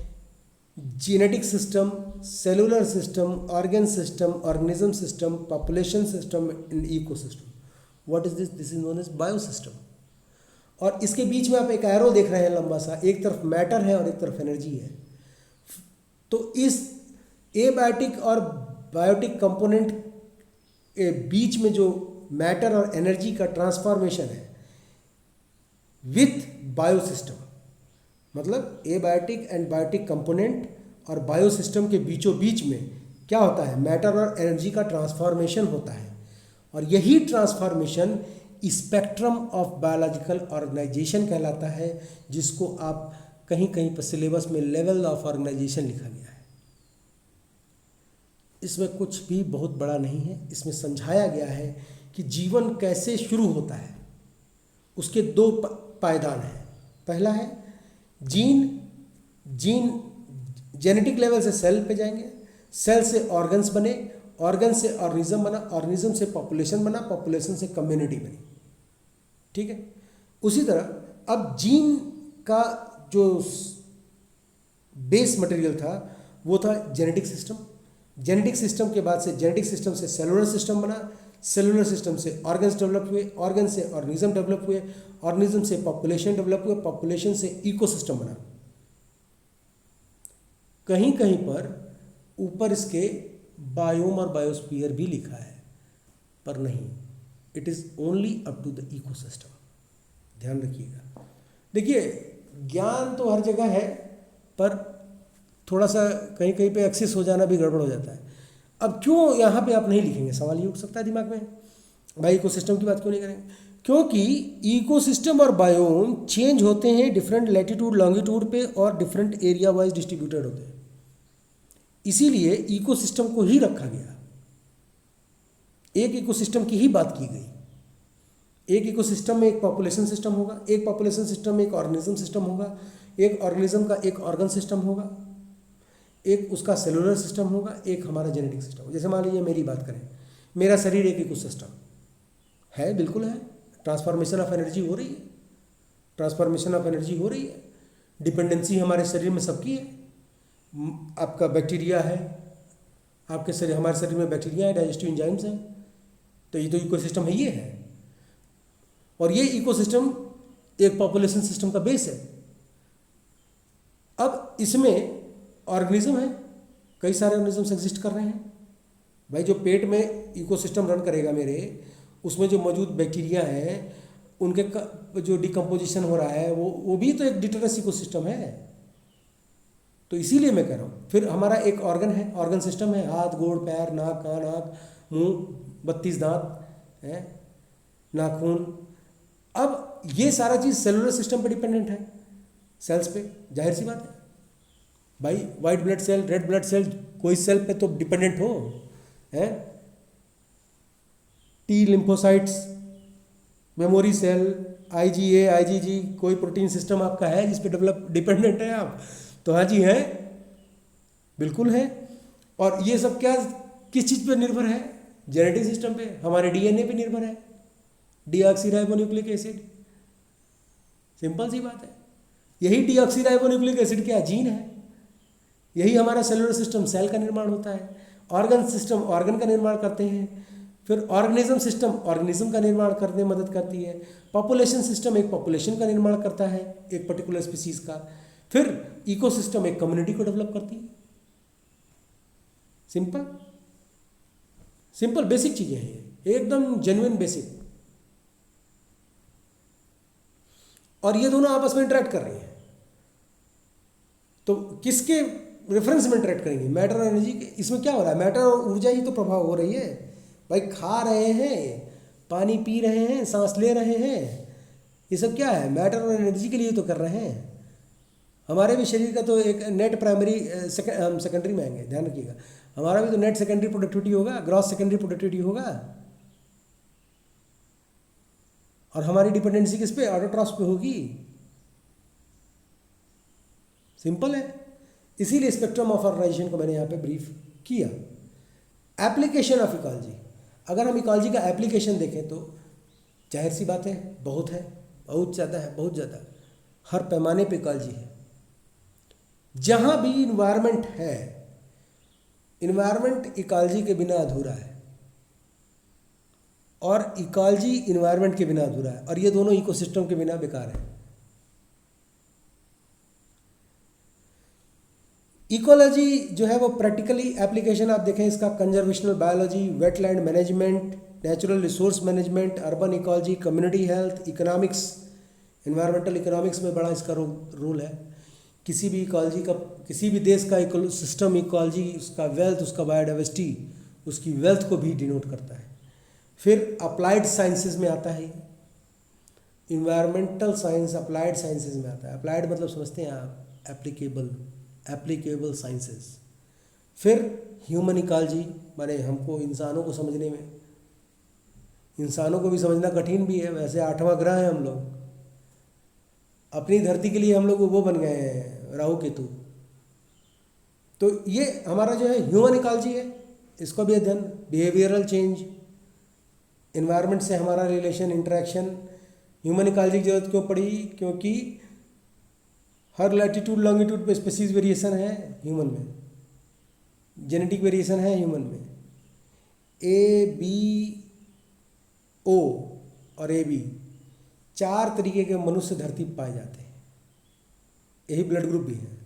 genetic system, cellular system, organ system, organism system, population system and ecosystem. What is this? This is known as biosystem. और इसके बीच में आप एक एरो देख रहे हैं लंबा सा, एक तरफ मैटर है और एक तरफ एनर्जी है। तो इस एबायोटिक और बायोटिक कंपोनेंट के बीच में जो मैटर और एनर्जी का ट्रांसफॉर्मेशन है विथ बायोसिस्टम, मतलब एबायोटिक एंड बायोटिक कंपोनेंट और बायोसिस्टम के बीचों बीच में क्या होता है, मैटर और एनर्जी का ट्रांसफॉर्मेशन होता है। और यही transformation spectrum of biological organisation कहलाता है, जिसको आप कहीं कहीं पर सिलेबस में लेवल ऑफ ऑर्गेनाइजेशन लिखा गया है। इसमें कुछ भी बहुत बड़ा नहीं है। इसमें समझाया गया है कि जीवन कैसे शुरू होता है। उसके दो पायदान हैं। पहला है जीन जेनेटिक लेवल से सेल पे जाएंगे, सेल से ऑर्गन्स बने, ऑर्गन से ऑर्गेनिज्म बना, ऑर्गेनिज्म से पॉपुलेशन बना, पॉपुलेशन से कम्युनिटी बनी। ठीक है। उसी तरह अब जीन का जो बेस मटेरियल था वो था जेनेटिक सिस्टम। जेनेटिक सिस्टम के बाद से जेनेटिक सिस्टम से सेलुलर सिस्टम बना, सेलुलर सिस्टम से ऑर्गन्स डेवलप हुए, ऑर्गन से ऑर्गेनिज्म डेवलप हुए, ऑर्गेनिज्म से पॉपुलेशन डेवलप हुए, पॉपुलेशन से इकोसिस्टम बना। कहीं कहीं पर ऊपर इसके बायोम और बायोस्फीयर भी लिखा है, पर नहीं, it is only up to the ecosystem. ध्यान रखिएगा। देखिए, ज्ञान तो हर जगह है, पर थोड़ा सा कहीं कहीं पे एक्सेस हो जाना भी गड़बड़ हो जाता है। अब क्यों यहाँ पे आप नहीं लिखेंगे, सवाल ये उठ सकता है दिमाग में, भाई इकोसिस्टम की बात क्यों नहीं करेंगे? क्योंकि इकोसिस्टम और बायोम चेंज होते हैं डिफरेंट लैटिट्यूड लॉन्गिट्यूड पे और डिफरेंट एरिया वाइज डिस्ट्रीब्यूटेड होते हैं। इसीलिए इकोसिस्टम को ही रखा गया, एक इकोसिस्टम की ही बात की गई। एक इकोसिस्टम में एक पॉपुलेशन सिस्टम होगा, एक पॉपुलेशन सिस्टम में एक ऑर्गेनिज्म सिस्टम होगा, एक ऑर्गेनिज्म का एक ऑर्गन सिस्टम होगा, एक उसका सेलुलर सिस्टम होगा, एक हमारा जेनेटिक सिस्टम। जैसे मान लीजिए मेरी बात करें, मेरा शरीर एक इकोसिस्टम है, बिल्कुल है। ट्रांसफॉर्मेशन ऑफ एनर्जी हो रही है, ट्रांसफॉर्मेशन ऑफ एनर्जी हो रही है, डिपेंडेंसी हमारे शरीर में सबकी है। आपका बैक्टीरिया है, आपके शरीर, हमारे शरीर में बैक्टीरिया है, डाइजेस्टिव एंजाइम्स हैं, तो ये तो इकोसिस्टम है, ये है। और ये इकोसिस्टम एक पॉपुलेशन सिस्टम का बेस है। अब इसमें ऑर्गेनिज्म है, कई सारे ऑर्गेनिज्म्स एग्जिस्ट कर रहे हैं। भाई जो पेट में इकोसिस्टम रन करेगा मेरे, उसमें जो मौजूद बैक्टीरिया हैं, उनके जो डिकम्पोजिशन हो रहा है, वो भी तो एक डिटरस इकोसिस्टम है। तो इसीलिए मैं कह रहा हूँ। फिर हमारा एक ऑर्गन है, ऑर्गन सिस्टम है, हाथ, गोड़, पैर, नाक, कान, आँख, मुंह, 32 दांत है, नाखून। अब ये सारा चीज़ सेलुलर सिस्टम पे डिपेंडेंट है, सेल्स पे, जाहिर सी बात है भाई। White blood cell, red blood cell, कोई सेल पे तो डिपेंडेंट हो है। T lymphocytes, memory cell, IgA, IgG, कोई प्रोटीन सिस्टम आपका है जिस पे डेवलप डिपेंडेंट है आप? तो हाँ जी है, बिल्कुल है। और ये सब क्या किस चीज़ पे निर्भर है? जेनेटिक सिस्टम पे, हमारे डीएनए पे निर्भर है, डीऑक्सीराइबोन्यूक्लिक एसिड। सिंपल सी बात है। यही डीऑक्सीराइबोन्यूक्लिक एसिड क्या जीन है। यही हमारा सेलुलर सिस्टम, सेल का निर्माण होता है। ऑर्गन सिस्टम ऑर्गन का निर्माण करते हैं। फिर ऑर्गेनिज्म सिस्टम ऑर्गेनिज्म का निर्माण करने में मदद करती है। पॉपुलेशन सिस्टम एक पॉपुलेशन का निर्माण करता है, एक पर्टिकुलर स्पीसीज का। फिर इकोसिस्टम एक कम्युनिटी को डेवलप करती है। सिंपल सिंपल बेसिक चीजें हैं ये, एकदम जेन्युइन बेसिक। और ये दोनों आपस में इंटरेक्ट कर रही हैं। तो किसके रेफरेंस में इंटरेक्ट करेंगे? मैटर और एनर्जी के। इसमें क्या हो रहा है? मैटर और ऊर्जा ही तो प्रभाव हो रही है भाई। खा रहे हैं, पानी पी रहे हैं, सांस ले रहे हैं, ये सब क्या है? मैटर और एनर्जी के लिए तो कर रहे हैं। हमारे भी शरीर का तो एक नेट प्राइमरी सेकेंडरी में आएंगे, ध्यान रखिएगा। हमारा भी तो नेट सेकेंडरी प्रोडक्टिविटी होगा, ग्रॉस सेकेंडरी प्रोडक्टिविटी होगा। और हमारी डिपेंडेंसी किस पे? ऑटोट्रॉफ्स पे होगी। सिंपल है। इसीलिए स्पेक्ट्रम ऑफ ऑर्गेनाइजेशन को मैंने यहाँ पे ब्रीफ किया। एप्लीकेशन ऑफ इकोलॉजी, अगर हम इकोलॉजी का एप्लीकेशन देखें तो जाहिर सी बात है, बहुत ज़्यादा है, बहुत ज़्यादा। हर पैमाने पे इकोलॉजी है। जहाँ भी इन्वायरमेंट है, इन्वायरमेंट इकोलॉजी के बिना अधूरा है, और इकोलॉजी इन्वायरमेंट के बिना अधूरा है, और ये दोनों इकोसिस्टम के बिना बेकार है। इकोलॉजी जो है वो प्रैक्टिकली एप्लीकेशन आप देखें इसका, conservational biology, wetland management, natural resource management, urban ecology, community health, economics, environmental economics में बड़ा इसका रोल है। किसी भी इकोलॉजी का, किसी भी देश का सिस्टम, इकोलॉजी, उसका वेल्थ, उसका बायोडाइवर्सिटी, उसकी वेल्थ को भी डिनोट करता है। फिर अप्लाइड साइंसेज में आता है, इन्वायरमेंटल साइंस अप्लाइड साइंसेज में आता है। अप्लाइड मतलब समझते हैं आप, एप्लीकेबल साइंसेज। फिर ह्यूमन इकोलॉजी, माने हमको इंसानों को समझने में, इंसानों को भी समझना कठिन भी है, वैसे 8वां ग्रह है हम लोग, अपनी धरती के लिए हम लोग वो बन गए हैं राहु केतु। तो ये हमारा जो है ह्यूमन इकोलॉजी है, इसको भी अध्ययन, बिहेवियरल चेंज, इन्वायरमेंट से हमारा रिलेशन, इंटरेक्शन। ह्यूमन इकोलॉजी की जरूरत क्यों पड़ी? क्योंकि हर लैटिट्यूड लॉन्गिट्यूड पे स्पीसीज वेरिएशन है ह्यूमन में, जेनेटिक वेरिएशन है ह्यूमन में। ABO और AB 4 तरीके के मनुष्य धरती पर पाए जाते हैं, यही ब्लड ग्रुप भी है।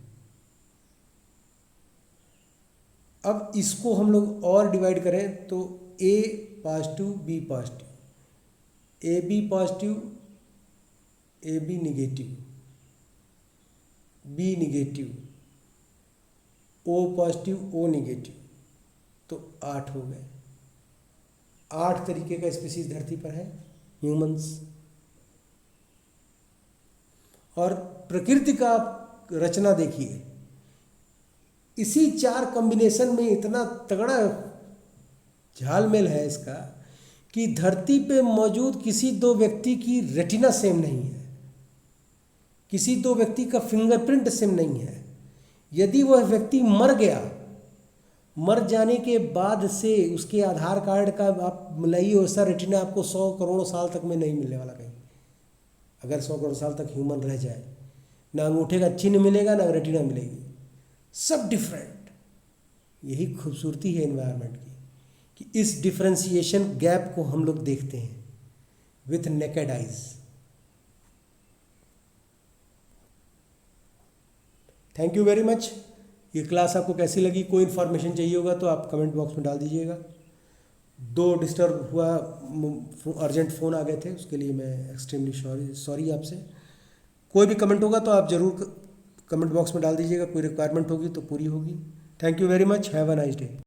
अब इसको हम लोग और डिवाइड करें तो A positive, B positive, AB positive, AB negative, B negative, O positive, O negative, तो 8 हो गए। 8 तरीके का स्पीसीज धरती पर है ह्यूमंस। और प्रकृति का रचना देखिए, इसी 4 कॉम्बिनेशन में इतना तगड़ा झालमेल है इसका कि धरती पे मौजूद किसी 2 व्यक्ति की रेटिना सेम नहीं है, किसी 2 व्यक्ति का फिंगरप्रिंट सेम नहीं है। यदि वह व्यक्ति मर गया, मर जाने के बाद से उसके आधार कार्ड का आप मिलाइए, वैसा रेटिना आपको 100 करोड़ साल तक में नहीं मिलने वाला कहीं। अगर 100 करोड़ साल तक ह्यूमन रह जाए, ना अंगूठे का चिन्ह मिलेगा, ना रेटिना मिलेगी, सब डिफरेंट। यही खूबसूरती है एनवायरनमेंट की कि इस डिफरेंशिएशन गैप को हम लोग देखते हैं with naked eyes. Thank you very much. ये क्लास आपको कैसी लगी? कोई इन्फॉर्मेशन चाहिए होगा तो आप कमेंट बॉक्स में डाल दीजिएगा। 2 डिस्टर्ब हुआ, अर्जेंट फ़ोन आ गए थे, उसके लिए मैं एक्सट्रीमली सॉरी आपसे। कोई भी कमेंट होगा तो आप ज़रूर कमेंट बॉक्स में डाल दीजिएगा, कोई रिक्वायरमेंट होगी तो पूरी होगी। Thank you very much, have a nice day.